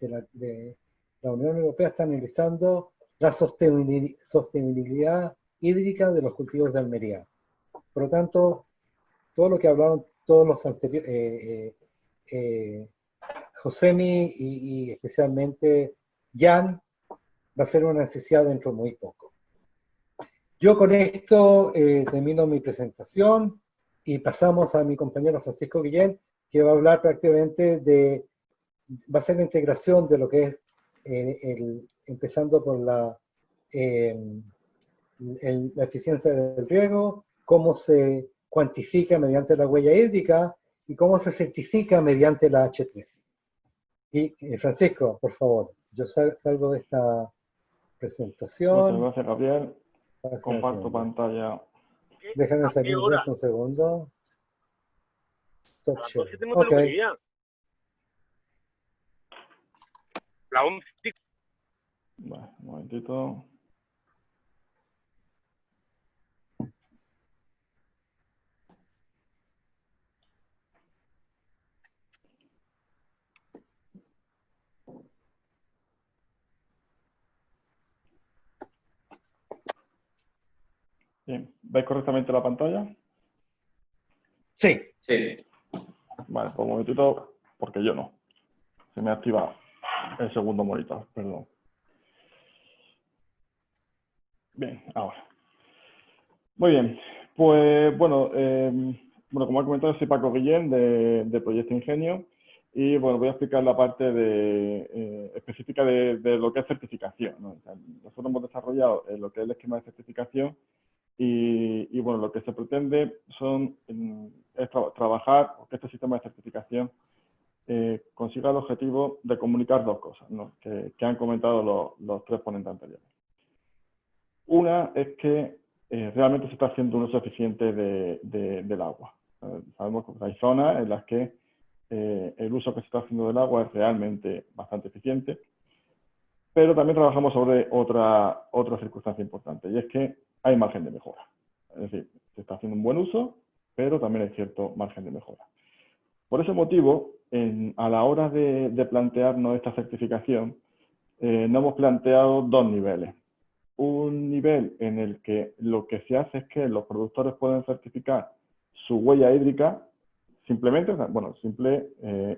la Unión Europea está analizando la sostenibilidad hídrica de los cultivos de Almería. Por lo tanto, todo lo que hablaron todos los anteriores, Josemi y especialmente Jan, va a ser una necesidad dentro de muy poco. Yo con esto termino mi presentación y pasamos a mi compañero Francisco Guillén, que va a hablar prácticamente va a ser la integración de lo que es, empezando por la eficiencia del riego, cómo se cuantifica mediante la huella hídrica y cómo se certifica mediante la H3. Y Francisco, por favor, yo salgo de esta presentación. Muchas gracias, Gabriel. Comparto pantalla. Déjame salir de esto un segundo. Stop share. Ok. Vale, un momentito. Bien, ¿veis correctamente la pantalla? Sí. Sí. Vale, pues un momentito, porque yo no. Se me activa el segundo monitor, perdón. Bien, ahora. Muy bien, pues bueno, como he comentado, soy Paco Guillén de Proyecto Ingenio y bueno, voy a explicar la parte específica de lo que es certificación, ¿no? O sea, nosotros hemos desarrollado lo que es el esquema de certificación y bueno, lo que se pretende es trabajar, o que este sistema de certificación consiga el objetivo de comunicar dos cosas, ¿no? que han comentado los tres ponentes anteriores. Una es que realmente se está haciendo un uso eficiente del agua. Sabemos que hay zonas en las que el uso que se está haciendo del agua es realmente bastante eficiente, pero también trabajamos sobre otra circunstancia importante, y es que hay margen de mejora. Es decir, se está haciendo un buen uso, pero también hay cierto margen de mejora. Por ese motivo, a la hora de plantearnos esta certificación, nos hemos planteado dos niveles. Un nivel en el que lo que se hace es que los productores pueden certificar su huella hídrica simplemente, bueno, simple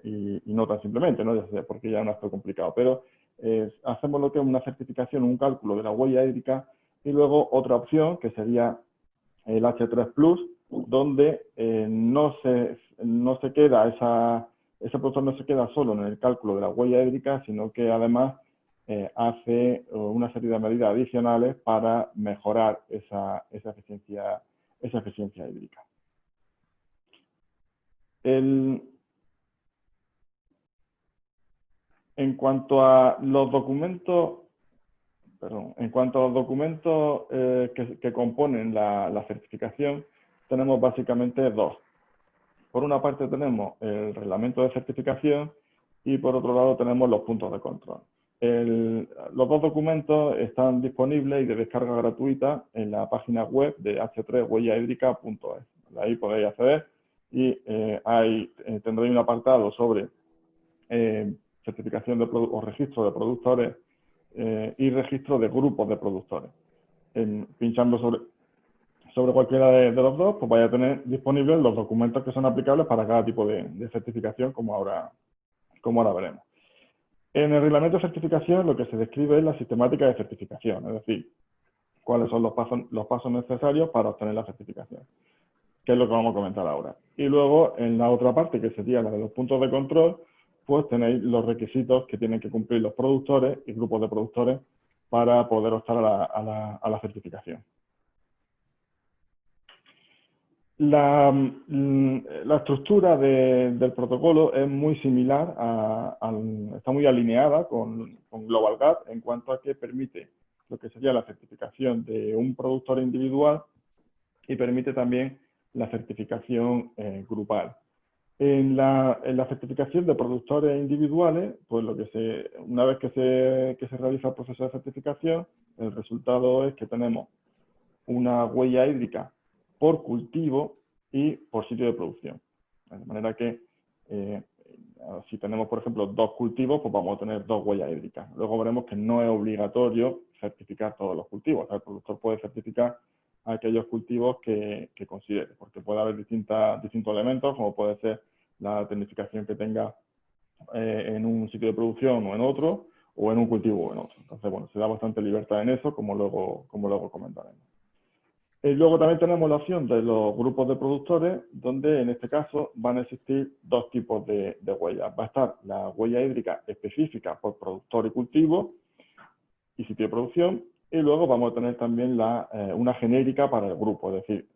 y no tan simplemente, ¿no? Ya sé, porque ya no es tan complicado, pero hacemos lo que es una certificación, un cálculo de la huella hídrica y luego otra opción que sería el H3 Plus, donde no se queda ese productor no se queda solo en el cálculo de la huella hídrica, sino que además hace una serie de medidas adicionales para mejorar esa eficiencia hídrica. En cuanto a los documentos, que componen la certificación, tenemos básicamente dos. Por una parte tenemos el reglamento de certificación y por otro lado tenemos los puntos de control. Los dos documentos están disponibles y de descarga gratuita en la página web de h3huellahídrica.es. Ahí podéis acceder y ahí tendréis un apartado sobre certificación o registro de productores y registro de grupos de productores. Pinchando sobre cualquiera de los dos, pues vaya a tener disponibles los documentos que son aplicables para cada tipo de certificación, como ahora veremos. En el reglamento de certificación lo que se describe es la sistemática de certificación, es decir, cuáles son los pasos necesarios para obtener la certificación, que es lo que vamos a comentar ahora. Y luego, en la otra parte, que sería la de los puntos de control, pues tenéis los requisitos que tienen que cumplir los productores y grupos de productores para poder optar a la certificación. La estructura del protocolo es muy similar, está muy alineada con Global Gap en cuanto a que permite lo que sería la certificación de un productor individual y permite también la certificación grupal. En la certificación de productores individuales, pues una vez que se realiza el proceso de certificación, el resultado es que tenemos una huella hídrica por cultivo y por sitio de producción. De manera que si tenemos, por ejemplo, 2 cultivos, pues vamos a tener 2 huellas hídricas. Luego veremos que no es obligatorio certificar todos los cultivos. O sea, el productor puede certificar aquellos cultivos que considere, porque puede haber distintos elementos, como puede ser la tecnificación que tenga en un sitio de producción o en otro, o en un cultivo o en otro. Entonces, bueno, se da bastante libertad en eso, como luego comentaremos. Luego también tenemos la opción de los grupos de productores, donde en este caso van a existir 2 tipos de huellas. Va a estar la huella hídrica específica por productor y cultivo y sitio de producción, y luego vamos a tener también una genérica para el grupo, es decir,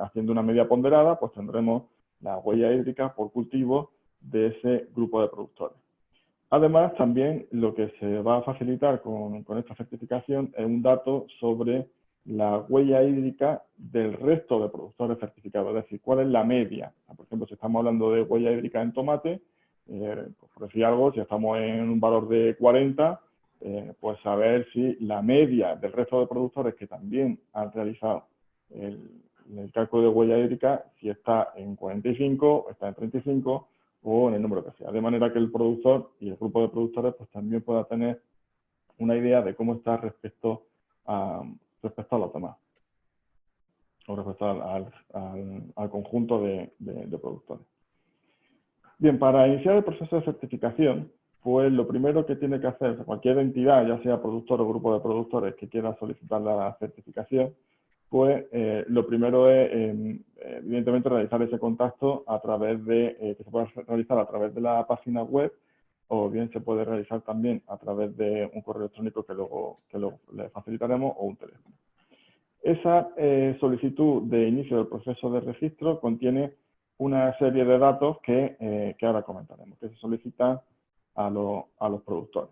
haciendo una media ponderada, pues tendremos la huella hídrica por cultivo de ese grupo de productores. Además, también lo que se va a facilitar con esta certificación es un dato sobre la huella hídrica del resto de productores certificados, es decir, cuál es la media. Por ejemplo, si estamos hablando de huella hídrica en tomate, pues por decir algo, si estamos en un valor de 40, pues saber si la media del resto de productores que también han realizado el cálculo de huella hídrica, si está en 45, está en 35 o en el número que sea. De manera que el productor y el grupo de productores pues también pueda tener una idea de cómo está respecto a los demás, o respecto al conjunto de productores. Bien, para iniciar el proceso de certificación, pues lo primero que tiene que hacer cualquier entidad, ya sea productor o grupo de productores que quiera solicitar la certificación, pues lo primero es, evidentemente, realizar ese contacto a través que se puede realizar a través de la página web, o bien se puede realizar también a través de un correo electrónico que luego le facilitaremos, o un teléfono. Esa solicitud de inicio del proceso de registro contiene una serie de datos que ahora comentaremos, que se solicitan a los productores.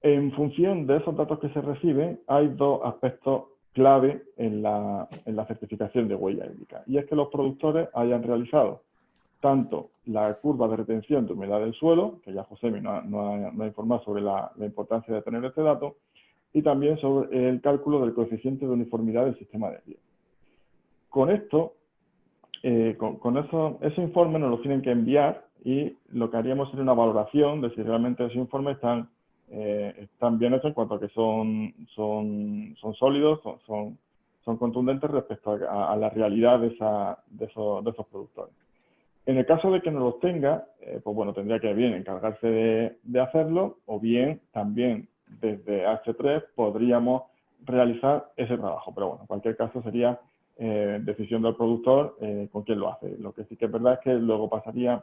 En función de esos datos que se reciben, hay 2 aspectos clave en la certificación de huella hídrica, y es que los productores hayan realizado tanto la curva de retención de humedad del suelo, que ya Josemi nos ha informado sobre la importancia de tener este dato, y también sobre el cálculo del coeficiente de uniformidad del sistema de riego. Con esto, esos informes nos los tienen que enviar, y lo que haríamos sería una valoración de si realmente esos informes están bien hechos en cuanto a que son sólidos, son contundentes respecto a la realidad de esos productores. En el caso de que no los tenga, pues bueno, tendría que bien encargarse de hacerlo, o bien también desde H3 podríamos realizar ese trabajo. Pero bueno, en cualquier caso sería decisión del productor con quién lo hace. Lo que sí que es verdad es que luego pasaría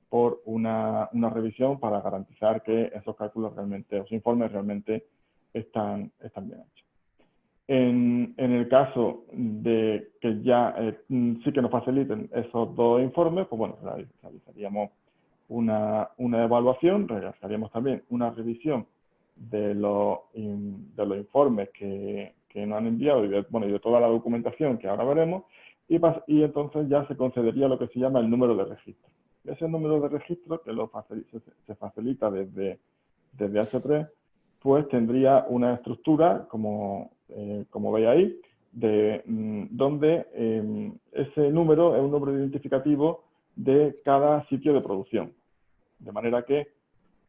por una revisión para garantizar que esos cálculos realmente, esos informes realmente están bien hechos. En el caso de que ya sí que nos faciliten esos 2 informes, pues bueno, realizaríamos una evaluación, realizaríamos también una revisión de los informes que nos han enviado y de toda la documentación que ahora veremos, y entonces ya se concedería lo que se llama el número de registro. Ese número de registro, que se facilita desde H3, pues tendría una estructura, como veis ahí, donde ese número es un número identificativo de cada sitio de producción. De manera que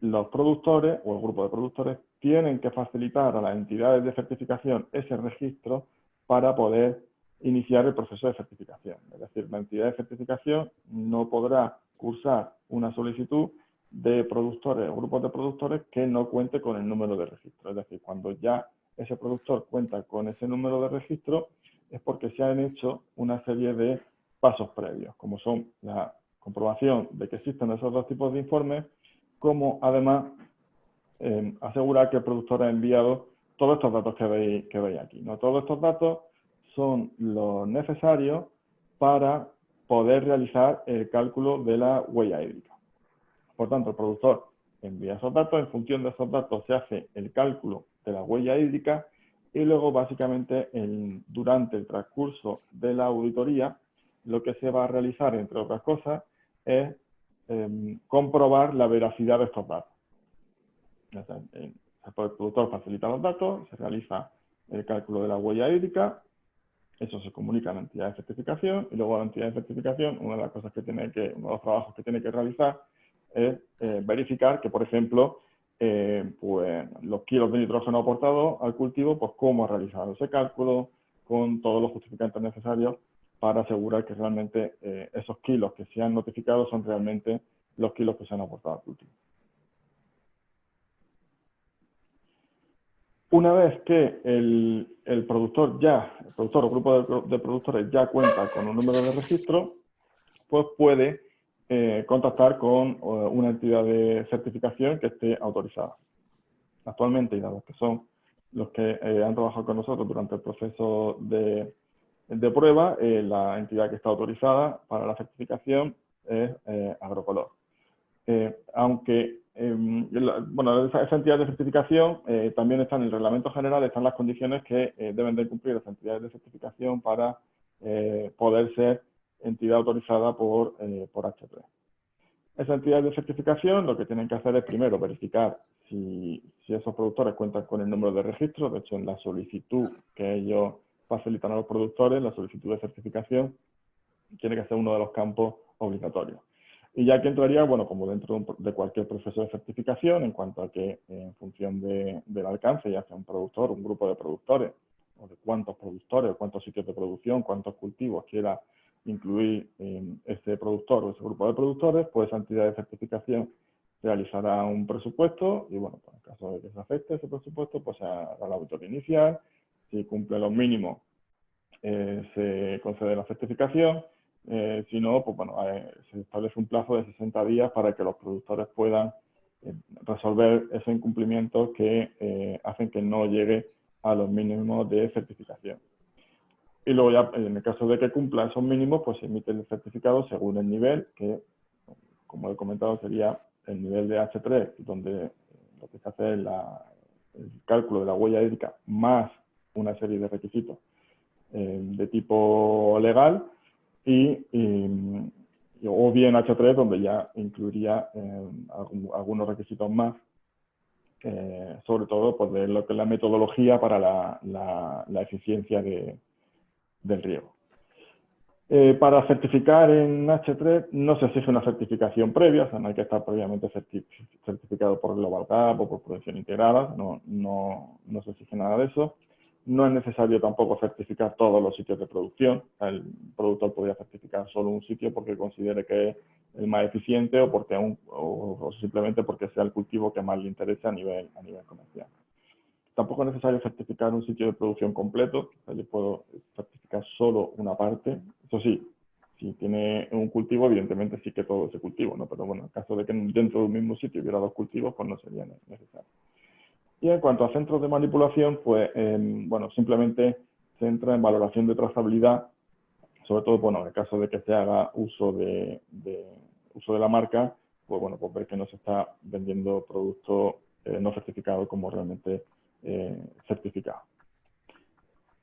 los productores o el grupo de productores tienen que facilitar a las entidades de certificación ese registro para poder iniciar el proceso de certificación. Es decir, la entidad de certificación no podrá cursar una solicitud de productores o grupos de productores que no cuente con el número de registro. Es decir, cuando ya ese productor cuenta con ese número de registro, es porque se han hecho una serie de pasos previos, como son la comprobación de que existen esos dos tipos de informes, como además asegurar que el productor ha enviado todos estos datos que veis aquí, ¿no? Todos estos datos son los necesarios para poder realizar el cálculo de la huella hídrica. Por tanto, el productor envía esos datos, en función de esos datos se hace el cálculo de la huella hídrica y luego básicamente durante el transcurso de la auditoría lo que se va a realizar, entre otras cosas, es comprobar la veracidad de estos datos. El productor facilita los datos, se realiza el cálculo de la huella hídrica, eso se comunica a la entidad de certificación y luego a la entidad de certificación uno de los trabajos que tiene que realizar es verificar que, por ejemplo, pues los kilos de nitrógeno aportados al cultivo, pues cómo ha realizado ese cálculo con todos los justificantes necesarios para asegurar que realmente esos kilos que se han notificado son realmente los kilos que se han aportado al cultivo. Una vez que el productor o grupo de productores ya cuenta con un número de registro, pues puede contactar con una entidad de certificación que esté autorizada. Actualmente, y dado que son los que han trabajado con nosotros durante el proceso de prueba, la entidad que está autorizada para la certificación es Agrocolor. Aunque, bueno, esa entidad de certificación también está en el reglamento general, están las condiciones que deben de cumplir las entidades de certificación para poder ser entidad autorizada por H3. Esa entidad de certificación lo que tienen que hacer es primero verificar si esos productores cuentan con el número de registro. De hecho, en la solicitud que ellos facilitan a los productores, la solicitud de certificación tiene que ser uno de los campos obligatorios. Y ya que entraría, bueno, como dentro de cualquier proceso de certificación, en cuanto a que en función del alcance, ya sea un productor, un grupo de productores, o de cuántos productores, cuántos sitios de producción, cuántos cultivos quiera incluir ese productor o ese grupo de productores, pues esa entidad de certificación realizará un presupuesto y, bueno, pues en caso de que se afecte ese presupuesto, pues se hará la auditoría inicial. Si cumple los mínimos, se concede la certificación. Si no, pues bueno, se establece un plazo de 60 días para que los productores puedan resolver esos incumplimientos que hacen que no llegue a los mínimos de certificación. Y luego ya, en el caso de que cumpla esos mínimos, pues se emite el certificado según el nivel, que, como he comentado, sería el nivel de H3, donde lo que se hace es el cálculo de la huella hídrica más una serie de requisitos de tipo legal, o bien H3, donde ya incluiría algunos requisitos más, sobre todo pues, de lo que es la metodología para la eficiencia del riego. Para certificar en H3 no se exige una certificación previa, o sea, no hay que estar previamente certificado por Global Gap o por producción integrada, no se exige nada de eso. No es necesario tampoco certificar todos los sitios de producción. El productor podría certificar solo un sitio porque considere que es el más eficiente o simplemente porque sea el cultivo que más le interesa a nivel comercial. Tampoco es necesario certificar un sitio de producción completo. O sea, yo puedo certificar solo una parte. Eso sí, si tiene un cultivo, evidentemente sí que todo ese cultivo, ¿no? Pero bueno, en caso de que dentro de un mismo sitio hubiera dos cultivos, pues no sería necesario. Y en cuanto a centros de manipulación, pues, bueno, simplemente se entra en valoración de trazabilidad, sobre todo, bueno, en el caso de que se haga uso de la marca, pues, bueno, pues ver que no se está vendiendo producto no certificado como realmente certificado.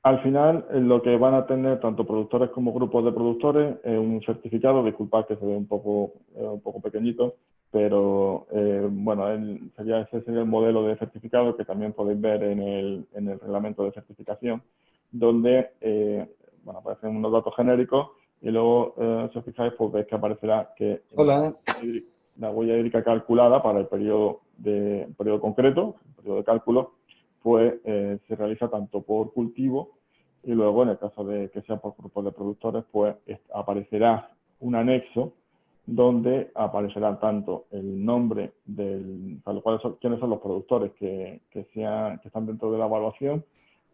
Al final, lo que van a tener tanto productores como grupos de productores es un certificado, disculpad que se ve un poco pequeñito, pero bueno, ese sería el modelo de certificado que también podéis ver en el reglamento de certificación, donde bueno, aparecen unos datos genéricos y luego, si os fijáis, pues veis que aparecerá que la huella hídrica calculada para el periodo concreto, el periodo de cálculo, pues se realiza tanto por cultivo y luego en el caso de que sea por grupos de productores, pues aparecerá un anexo donde aparecerá tanto el nombre del, quiénes son los productores que están dentro de la evaluación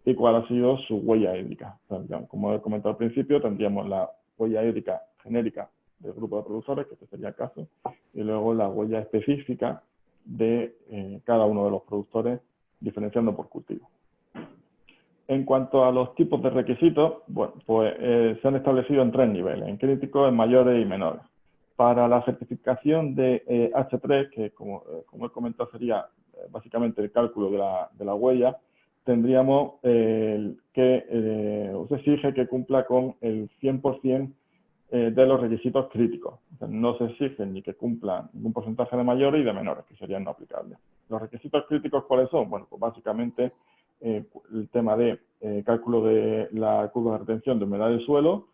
y cuál ha sido su huella hídrica. O sea, como he comentado al principio, tendríamos la huella hídrica genérica del grupo de productores, que este sería el caso, y luego la huella específica de cada uno de los productores, diferenciando por cultivo. En cuanto a los tipos de requisitos, bueno, pues se han establecido en 3 niveles, en críticos, en mayores y menores. Para la certificación de H3, que como he comentado sería básicamente el cálculo de la huella, tendríamos se exige que cumpla con el 100% de los requisitos críticos. O sea, no se exigen ni que cumplan ningún porcentaje de mayores y de menores, que serían no aplicables. Los requisitos críticos, ¿cuáles son? Bueno, pues básicamente el tema de cálculo de la curva de retención de humedad del suelo,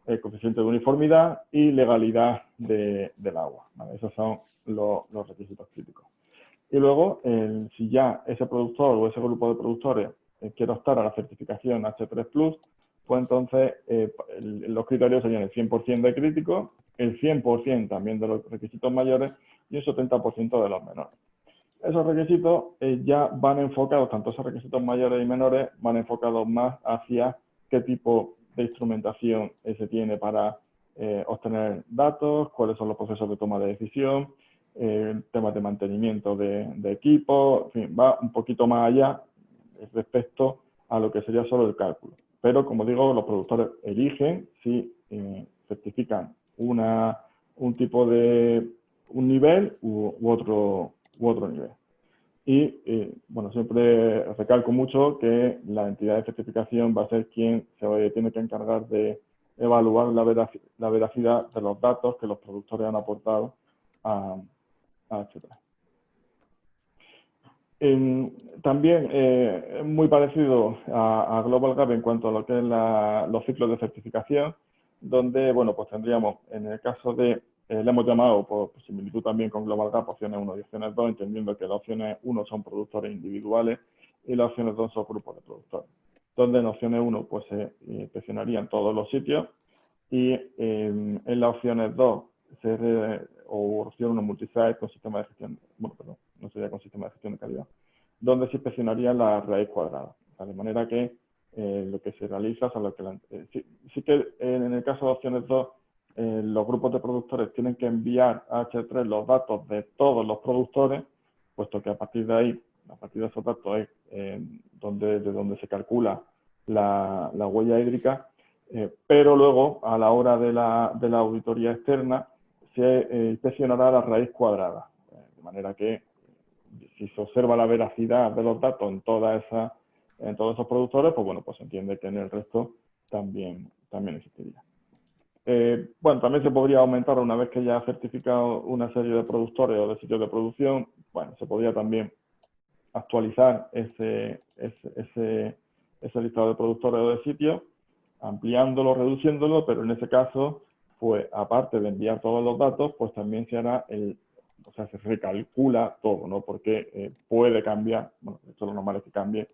el coeficiente de uniformidad y legalidad del agua. ¿Vale? Esos son los requisitos críticos. Y luego, si ya ese productor o ese grupo de productores quiere optar a la certificación H3+, pues entonces los criterios serían el 100% de críticos, el 100% también de los requisitos mayores y el 70% de los menores. Esos requisitos ya van enfocados, tanto esos requisitos mayores y menores, van enfocados más hacia qué tipo de instrumentación se tiene para obtener datos, cuáles son los procesos de toma de decisión, temas de mantenimiento de equipos, en fin, va un poquito más allá respecto a lo que sería solo el cálculo. Pero, como digo, los productores eligen si certifican un tipo de un nivel u otro nivel. Y, bueno, siempre recalco mucho que la entidad de certificación va a ser quien tiene que encargar de evaluar la veracidad de los datos que los productores han aportado a H3. También es muy parecido a Global Gap en cuanto a lo que es los ciclos de certificación, donde, bueno, pues tendríamos, en el caso de, le hemos llamado por similitud también con Global Gap, opciones 1 y opciones 2, entendiendo que las opciones 1 son productores individuales y las opciones 2 son grupos de productores. Donde en opciones 1 pues se inspeccionarían todos los sitios y en las opciones 2 o opción 1 multisite con sistema de gestión, bueno, perdón, no sería con sistema de gestión de calidad, donde se inspeccionaría la raíz cuadrada. O sea, de manera que lo que se realiza, o sea, lo que sí que en el caso de opciones 2, los grupos de productores tienen que enviar a H3 los datos de todos los productores, puesto que a partir de ahí, a partir de esos datos es de donde se calcula la huella hídrica, pero luego a la hora de la auditoría externa se inspeccionará la raíz cuadrada, de manera que si se observa la veracidad de los datos en todos esos productores, pues bueno, pues se entiende que en el resto también existiría. Bueno, también se podría aumentar una vez que ya ha certificado una serie de productores o de sitios de producción, bueno, se podría también actualizar ese listado de productores o de sitios, ampliándolo, reduciéndolo, pero en ese caso, pues aparte de enviar todos los datos, pues también se hará o sea, se recalcula todo, ¿no? Porque puede cambiar, bueno, esto lo normal es que cambie,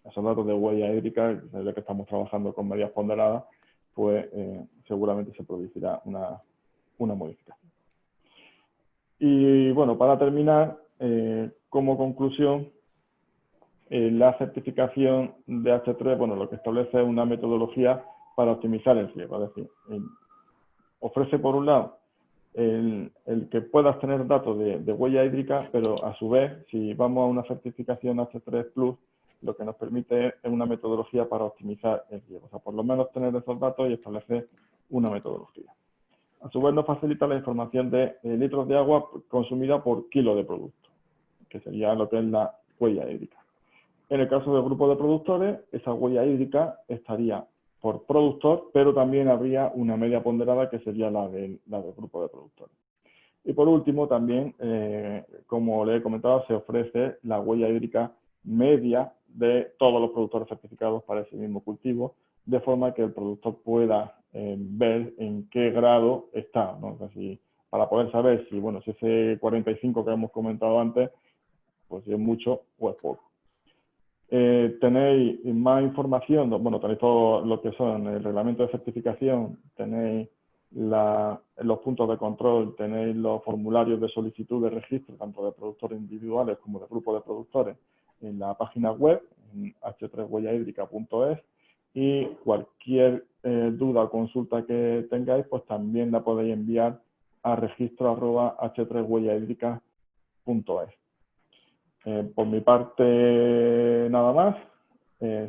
esos datos de huella hídrica, ya que estamos trabajando con medidas ponderadas, pues seguramente se producirá una modificación. Y bueno, para terminar, como conclusión, la certificación de H3, bueno, lo que establece es una metodología para optimizar el riego, es decir, ofrece por un lado el que puedas tener datos de huella hídrica, pero a su vez, si vamos a una certificación H3+, lo que nos permite es una metodología para optimizar el riego. O sea, por lo menos tener esos datos y establecer una metodología. A su vez nos facilita la información de litros de agua consumida por kilo de producto, que sería lo que es la huella hídrica. En el caso del grupo de productores, esa huella hídrica estaría por productor, pero también habría una media ponderada que sería la del grupo de productores. Y por último, también, como le he comentado, se ofrece la huella hídrica media de todos los productores certificados para ese mismo cultivo, de forma que el productor pueda ver en qué grado está, ¿no? O sea, para poder saber si, bueno, si ese 45 que hemos comentado antes, pues si es mucho o es poco. tenéis más información, bueno, tenéis todo lo que son el reglamento de certificación, tenéis los puntos de control, tenéis los formularios de solicitud de registro, tanto de productores individuales como de grupos de productores, en la página web, en h3huellahídrica.es, y cualquier duda o consulta que tengáis, pues también la podéis enviar a registro@h3huellahídrica.es. Por mi parte, nada más.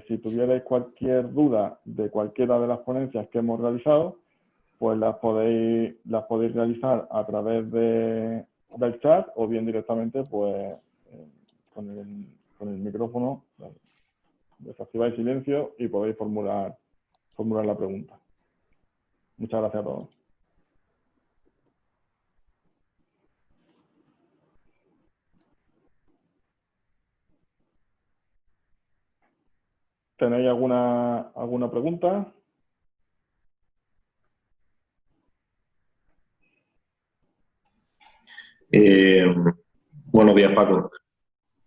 Si tuvierais cualquier duda de cualquiera de las ponencias que hemos realizado, pues las podéis realizar a través del chat o bien directamente pues con el micrófono, desactiváis silencio y podéis formular la pregunta. Muchas gracias a todos. ¿Tenéis alguna pregunta? Buenos días, Paco.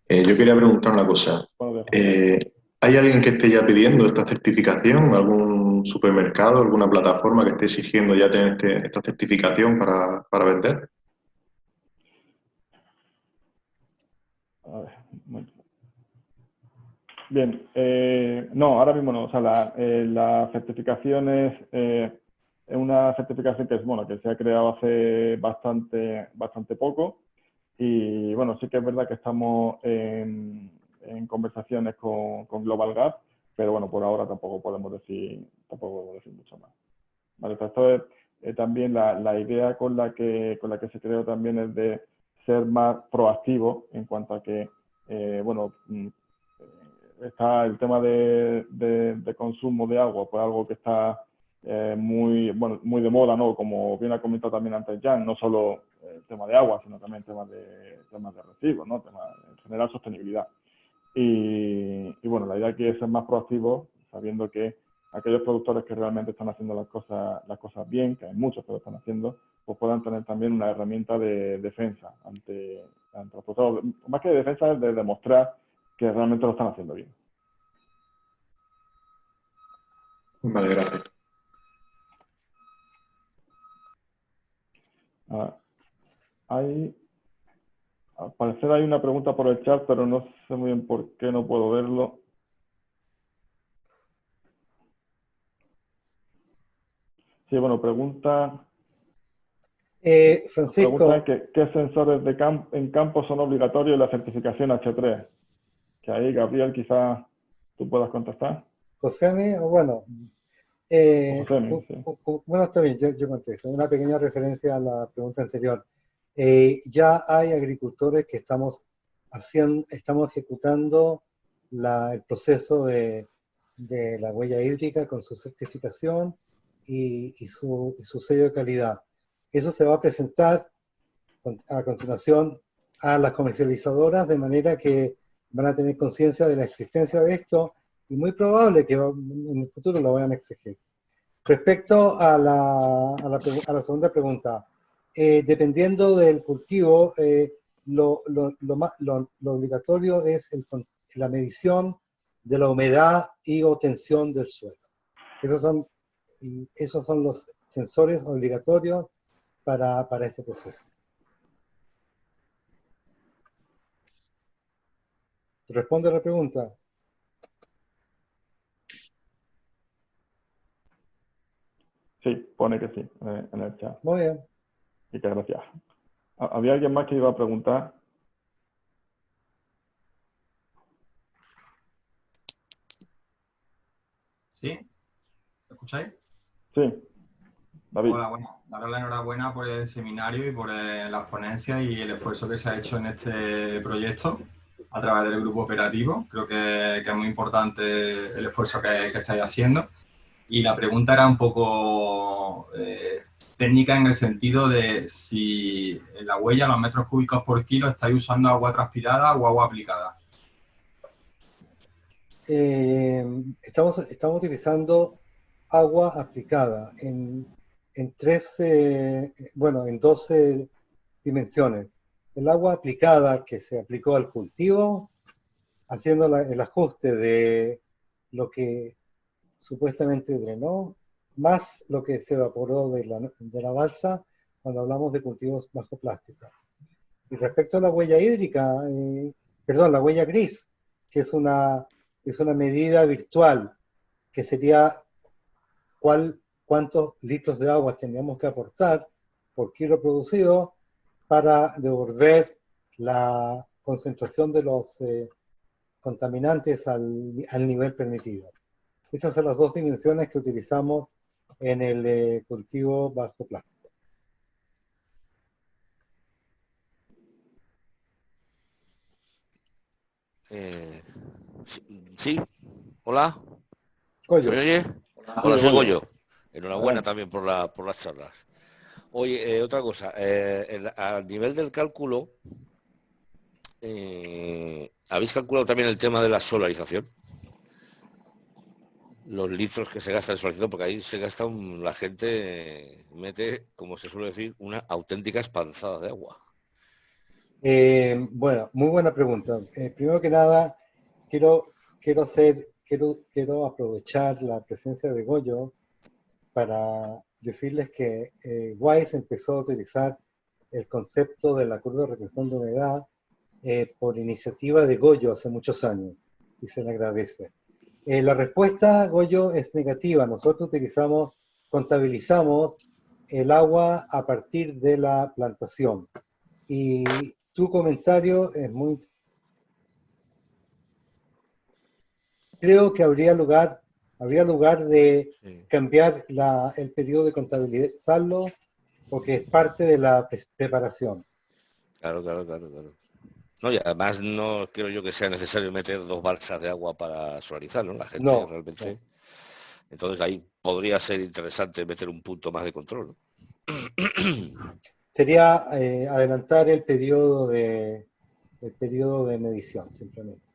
Yo quería preguntar una cosa. Buenos días. ¿Hay alguien que esté ya pidiendo esta certificación? ¿Algún supermercado, alguna plataforma que esté exigiendo ya tener esta certificación para vender? A ver, bien, no, ahora mismo no. O sea, la certificación es una certificación que que se ha creado hace bastante poco. Y bueno, sí que es verdad que estamos en conversaciones con Global Gas, pero bueno, por ahora tampoco podemos decir mucho más. Vale, pues esto es también la idea con la que se creó también es de ser más proactivo en cuanto a que, está el tema de consumo de agua, pues algo que está muy de moda, ¿no? Como bien ha comentado también antes Jan, no solo el tema de agua, sino también temas de residuos, ¿no? En general sostenibilidad. Y bueno, la idea aquí es ser más proactivo, sabiendo que aquellos productores que realmente están haciendo las cosas bien, que hay muchos que lo están haciendo, pues puedan tener también una herramienta de defensa ante los productores. Más que de defensa, es de demostrar que realmente lo están haciendo bien. Vale, gracias. Al parecer hay una pregunta por el chat, pero no sé muy bien por qué no puedo verlo. Sí, bueno, pregunta Francisco, es que ¿qué sensores en campo son obligatorios en la certificación H3? Que ahí, Gabriel, quizás tú puedas contestar. Josemi, bueno, Josemi, sí. bueno, está bien, yo contesto. Una pequeña referencia a la pregunta anterior. Ya hay agricultores que estamos ejecutando el proceso de la huella hídrica con su certificación y su sello de calidad. Eso se va a presentar a continuación a las comercializadoras de manera que van a tener conciencia de la existencia de esto y muy probable que en el futuro lo vayan a exigir. Respecto a la segunda pregunta, dependiendo del cultivo, lo obligatorio es la medición de la humedad y o tensión del suelo. Esos son los sensores obligatorios para este proceso. ¿Responde a la pregunta? Sí, pone que sí, en el chat. Muy bien. Y que gracias. ¿Había alguien más que iba a preguntar? ¿Sí? ¿Me escucháis? Sí, David. Hola, bueno, daros la enhorabuena por el seminario y por las ponencias y el esfuerzo que se ha hecho en este proyecto a través del grupo operativo. Creo que es muy importante el esfuerzo que estáis haciendo. Y la pregunta era un poco técnica en el sentido de si en la huella, los metros cúbicos por kilo, estáis usando agua transpirada o agua aplicada. Estamos utilizando agua aplicada en 12 dimensiones. El agua aplicada que se aplicó al cultivo haciendo el ajuste de lo que supuestamente drenó, más lo que se evaporó de la balsa cuando hablamos de cultivos bajo plástico. Y respecto a la huella hídrica, perdón, la huella gris, que es una medida virtual, que sería cuántos litros de agua tendríamos que aportar por kilo producido para devolver la concentración de los contaminantes al nivel permitido. Esas son las dos dimensiones que utilizamos en el cultivo bajo plástico. Sí, hola. Goyo. ¿Se me oye? Hola, soy Goyo. Enhorabuena también por las charlas. Oye, otra cosa, a nivel del cálculo, ¿habéis calculado también el tema de la solarización? Los litros que se gasta en solarización, porque ahí se gasta, la gente mete, como se suele decir, una auténtica espanzada de agua. Bueno, muy buena pregunta. Primero que nada, quiero aprovechar la presencia de Goyo para decirles que WISE empezó a utilizar el concepto de la curva de retención de humedad por iniciativa de Goyo hace muchos años, y se le agradece. La respuesta, Goyo, es negativa. Nosotros contabilizamos el agua a partir de la plantación. Y tu comentario es muy... Creo que habría lugar de cambiar el periodo de contabilizarlo, porque es parte de la preparación. Claro. No, y además no creo yo que sea necesario meter 2 balsas de agua para solarizar, ¿no? La gente No, realmente... no. Entonces ahí podría ser interesante meter un punto más de control, ¿no? Sería adelantar el periodo de medición, simplemente.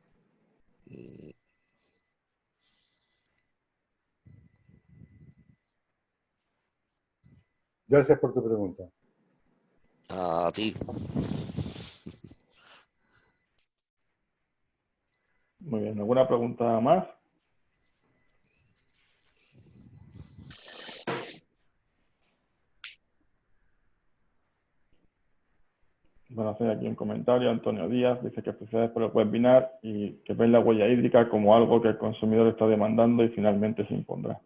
Gracias por tu pregunta. A ti. Muy bien, ¿alguna pregunta más? Bueno, hacer aquí un comentario. Antonio Díaz dice que felicidades por el webinar y que ven la huella hídrica como algo que el consumidor está demandando y finalmente se impondrá.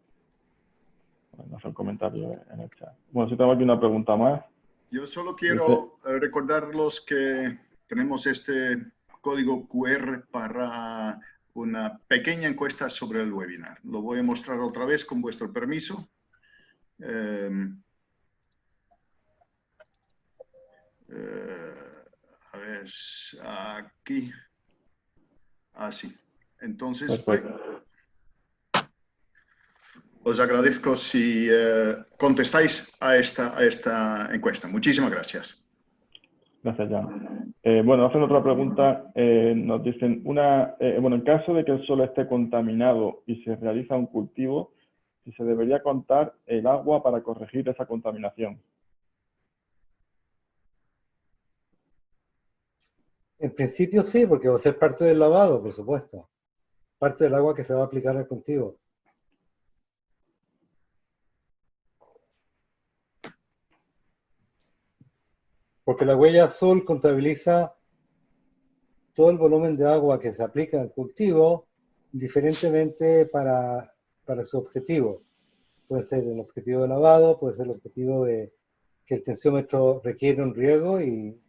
Bueno, hace un comentario en el chat. Bueno, si tengo aquí una pregunta más. Yo solo quiero recordarlos que tenemos este código QR para una pequeña encuesta sobre el webinar. Lo voy a mostrar otra vez con vuestro permiso. A ver, aquí. Así. Entonces, os agradezco si contestáis a esta encuesta. Muchísimas gracias. Gracias, Jan. Bueno, hacen otra pregunta. Nos dicen, bueno, en caso de que el suelo esté contaminado y se realiza un cultivo, si se debería contar el agua para corregir esa contaminación. En principio sí, porque va a ser parte del lavado, por supuesto. Parte del agua que se va a aplicar al cultivo. Porque la huella azul contabiliza todo el volumen de agua que se aplica al cultivo, diferentemente para su objetivo. Puede ser el objetivo de lavado, puede ser el objetivo de que el tensiómetro requiere un riego y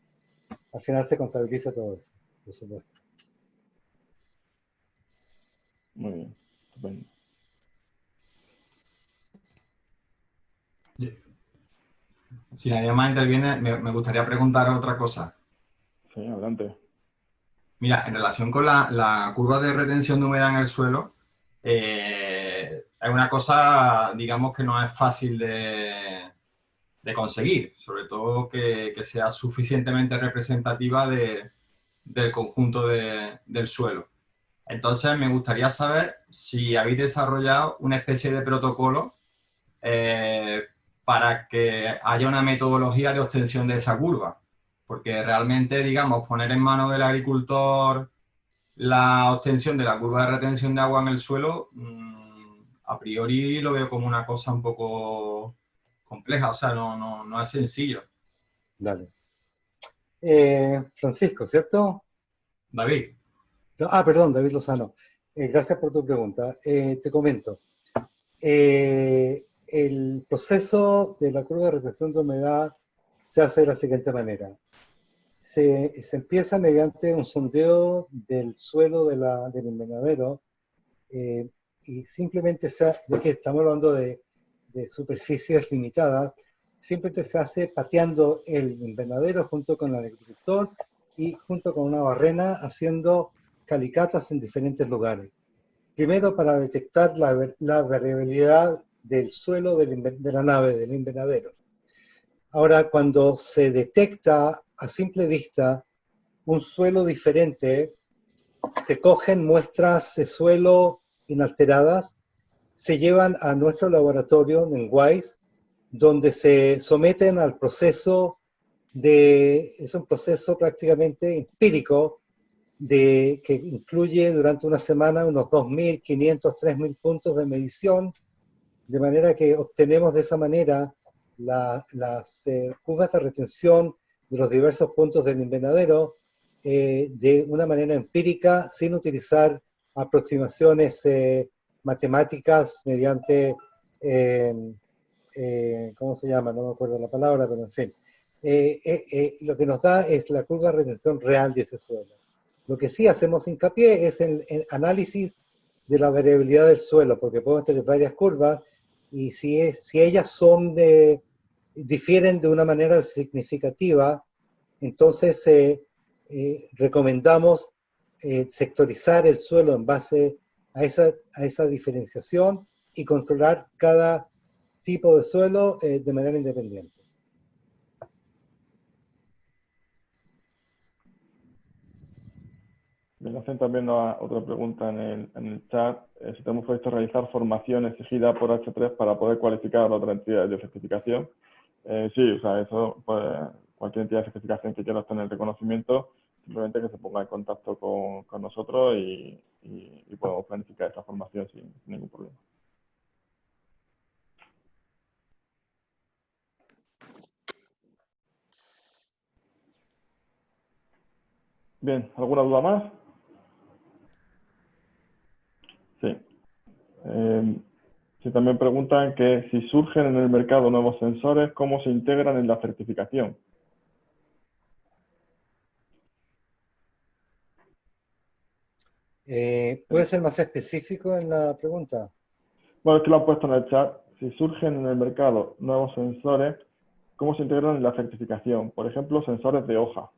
al final se contabiliza todo eso, por supuesto. Muy bien, estupendo. Si nadie más interviene, me gustaría preguntar otra cosa. Sí, adelante. Mira, en relación con la curva de retención de humedad en el suelo, es una cosa, digamos, que no es fácil de conseguir, sobre todo que sea suficientemente representativa del conjunto del suelo. Entonces, me gustaría saber si habéis desarrollado una especie de protocolo para que haya una metodología de obtención de esa curva. Porque realmente, digamos, poner en manos del agricultor la obtención de la curva de retención de agua en el suelo, a priori lo veo como una cosa un poco compleja, o sea, no es sencillo. Dale. Francisco, ¿cierto? David. Perdón, David Lozano. Gracias por tu pregunta. Te comento. El proceso de la curva de retención de humedad se hace de la siguiente manera. Se empieza mediante un sondeo del suelo del invernadero y simplemente, ya que estamos hablando de superficies limitadas, simplemente se hace pateando el invernadero junto con el agricultor y junto con una barrena haciendo calicatas en diferentes lugares. Primero para detectar la variabilidad del suelo de la nave, del invernadero. Ahora, cuando se detecta a simple vista un suelo diferente, se cogen muestras de suelo inalteradas, se llevan a nuestro laboratorio en WISE, donde se someten al proceso es un proceso prácticamente empírico, que incluye durante una semana unos 2.500, 3.000 puntos de medición, de manera que obtenemos de esa manera las curvas de retención de los diversos puntos del invernadero de una manera empírica, sin utilizar aproximaciones matemáticas mediante, ¿cómo se llama? No me acuerdo la palabra, pero en fin. Lo que nos da es la curva de retención real de ese suelo. Lo que sí hacemos hincapié es en análisis de la variabilidad del suelo, porque podemos tener varias curvas, y si ellas difieren de una manera significativa, entonces recomendamos sectorizar el suelo en base a esa diferenciación y controlar cada tipo de suelo de manera independiente. Me hacen también otra pregunta en el chat. Si tenemos previsto realizar formación exigida por H3 para poder cualificar a la otra entidad de certificación. Sí, o sea, eso, pues, cualquier entidad de certificación que quiera obtener reconocimiento, simplemente que se ponga en contacto con nosotros y podemos planificar esa formación sin ningún problema. Bien, ¿alguna duda más? Sí. Sí, también preguntan que si surgen en el mercado nuevos sensores, ¿cómo se integran en la certificación? ¿Puede ser más específico en la pregunta? Bueno, es que lo han puesto en el chat. Si surgen en el mercado nuevos sensores, ¿cómo se integran en la certificación? Por ejemplo, sensores de hoja.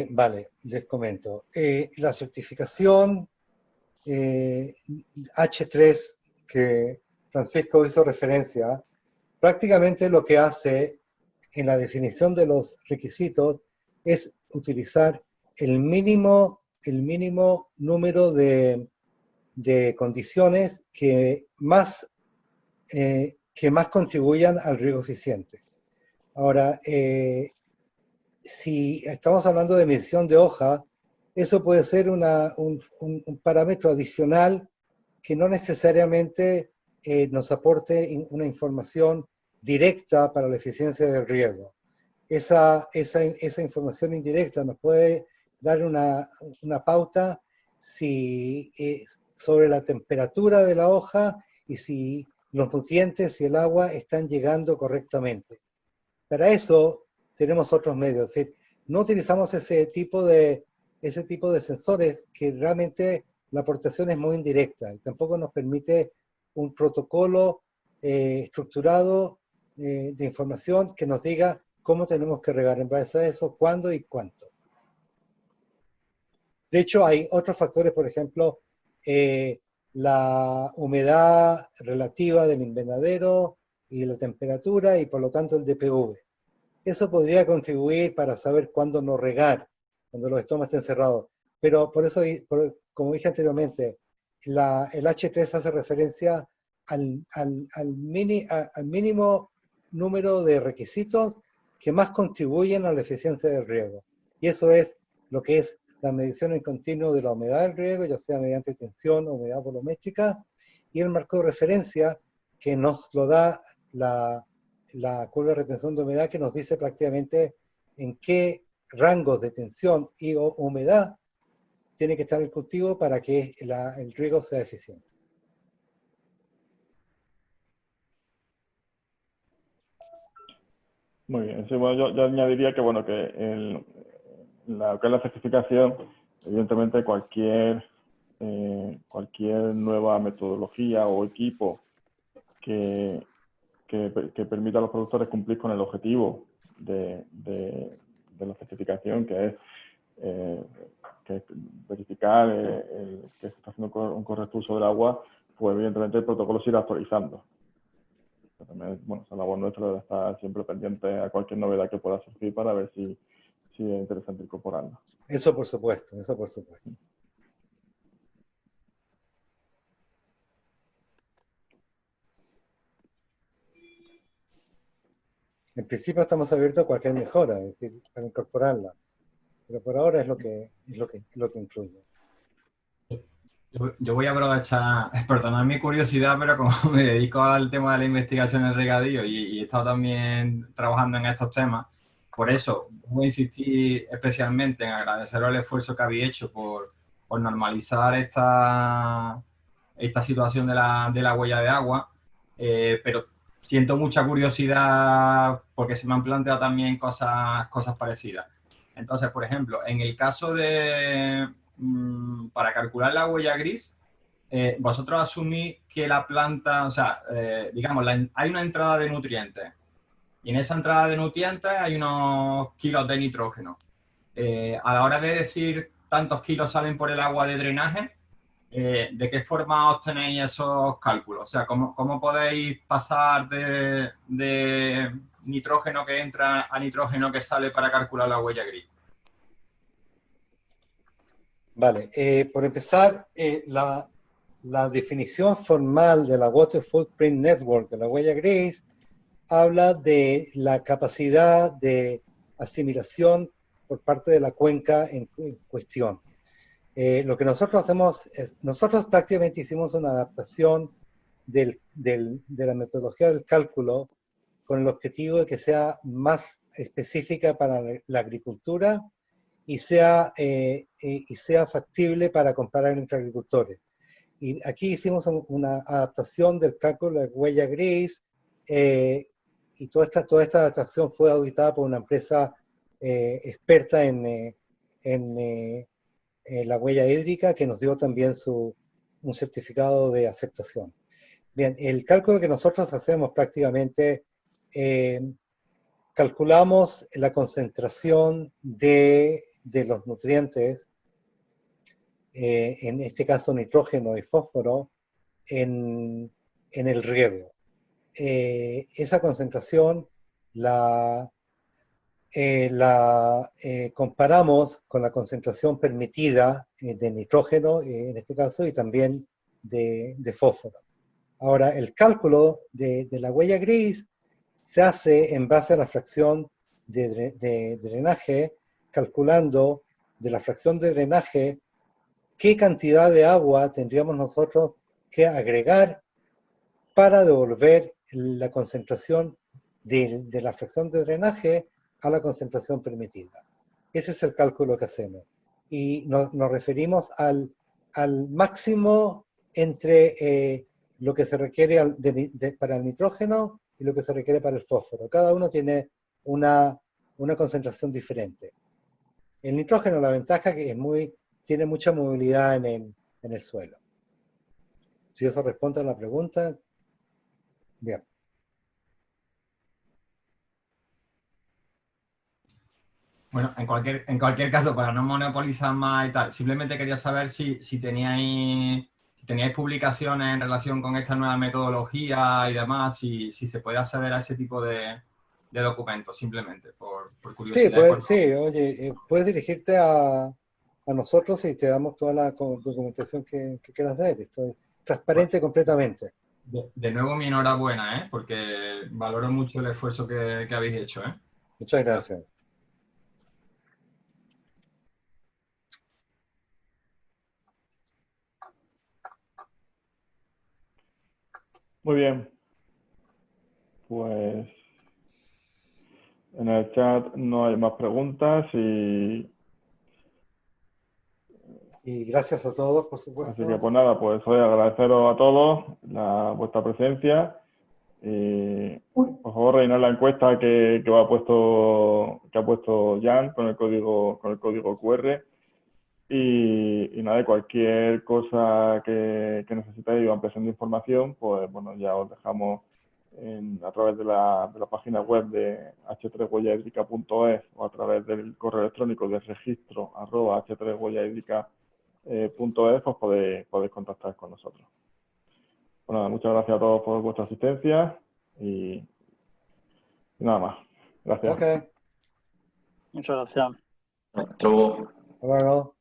Vale, les comento. La certificación H3 que Francisco hizo referencia, prácticamente lo que hace en la definición de los requisitos es utilizar el mínimo número de condiciones que más contribuyan al riego eficiente. Ahora, si estamos hablando de medición de hoja, eso puede ser un parámetro adicional que no necesariamente nos aporte una información directa para la eficiencia del riego. Esa información indirecta nos puede dar una pauta sobre la temperatura de la hoja y si los nutrientes y el agua están llegando correctamente. Para eso tenemos otros medios, es decir, no utilizamos ese tipo de sensores que realmente la aportación es muy indirecta y tampoco nos permite un protocolo estructurado de información que nos diga cómo tenemos que regar en base a eso, cuándo y cuánto. De hecho, hay otros factores, por ejemplo, la humedad relativa del invernadero y la temperatura y por lo tanto el DPV. Eso podría contribuir para saber cuándo no regar, cuando los estomas estén cerrados. Pero por eso, como dije anteriormente, el H3 hace referencia al mínimo número de requisitos que más contribuyen a la eficiencia del riego. Y eso es lo que es la medición en continuo de la humedad del riego, ya sea mediante tensión o humedad volumétrica, y el marco de referencia que nos lo da la curva de retención de humedad, que nos dice prácticamente en qué rangos de tensión y o humedad tiene que estar el cultivo para que el riego sea eficiente. Muy bien. Sí, bueno, yo añadiría que, bueno, que lo que es la certificación, evidentemente cualquier nueva metodología o equipo que permita a los productores cumplir con el objetivo de la certificación, que es verificar que se está haciendo un correcto uso del agua, pues evidentemente el protocolo se irá actualizando. También, bueno, esa labor nuestra de estar siempre pendiente a cualquier novedad que pueda surgir para ver si es interesante incorporarla. Eso por supuesto, eso por supuesto. En principio estamos abiertos a cualquier mejora, es decir, para incorporarla. Pero por ahora es lo que incluye. Yo voy a aprovechar, perdonar mi curiosidad, pero como me dedico al tema de la investigación en el regadío y he estado también trabajando en estos temas, por eso voy a insistir especialmente en agradeceros el esfuerzo que habéis hecho por normalizar esta situación de la huella de agua, pero siento mucha curiosidad porque se me han planteado también cosas parecidas. Entonces, por ejemplo, en el caso de para calcular la huella gris, vosotros asumís que la planta, o sea, digamos, hay una entrada de nutrientes y en esa entrada de nutrientes hay unos kilos de nitrógeno. A la hora de decir tantos kilos salen por el agua de drenaje, ¿de qué forma obtenéis esos cálculos? O sea, ¿cómo podéis pasar de nitrógeno que entra a nitrógeno que sale para calcular la huella gris? Vale, por empezar, la definición formal de la Water Footprint Network, de la huella gris, habla de la capacidad de asimilación por parte de la cuenca en cuestión. Lo que nosotros hacemos es, nosotros prácticamente hicimos una adaptación de la metodología del cálculo con el objetivo de que sea más específica para la agricultura y sea factible para comparar entre agricultores. Y aquí hicimos una adaptación del cálculo de huella gris, y toda esta adaptación fue auditada por una empresa experta en la huella hídrica, que nos dio también un certificado de aceptación. Bien, el cálculo que nosotros hacemos prácticamente, calculamos la concentración de los nutrientes, en este caso nitrógeno y fósforo, en el riego. Esa concentración la comparamos con la concentración permitida de nitrógeno, en este caso, y también de fósforo. Ahora, el cálculo de la huella gris se hace en base a la fracción de drenaje, calculando de la fracción de drenaje qué cantidad de agua tendríamos nosotros que agregar para devolver la concentración de la fracción de drenaje a la concentración permitida. Ese es el cálculo que hacemos. Y nos referimos al máximo entre lo que se requiere para el nitrógeno y lo que se requiere para el fósforo. Cada uno tiene una concentración diferente. El nitrógeno, la ventaja es que tiene mucha movilidad en el suelo. Si eso responde a la pregunta, bien. Bueno, en cualquier caso, para no monopolizar más y tal, simplemente quería saber si teníais publicaciones en relación con esta nueva metodología y demás, si se puede acceder a ese tipo de documentos, simplemente, por curiosidad. Sí, oye, puedes dirigirte a nosotros y te damos toda la documentación que quieras ver. Esto es transparente completamente. De nuevo, mi enhorabuena, porque valoro mucho el esfuerzo que habéis hecho. Muchas gracias. Muy bien. Pues en el chat no hay más preguntas Y gracias a todos, por supuesto. así que pues nada, pues hoy agradeceros a todos vuestra presencia. Y por favor rellenar la encuesta que ha puesto Jan con el código QR. Y nada, cualquier cosa que necesitéis o ampliación de información, pues bueno, ya os dejamos a través de la página web de h3huellahídrica.es o a través del correo electrónico de registro@h3huellahídrica.es, pues podéis contactar con nosotros. Pues nada, muchas gracias a todos por vuestra asistencia y nada más. Gracias. Ok. Muchas gracias. Hasta luego. Hasta luego.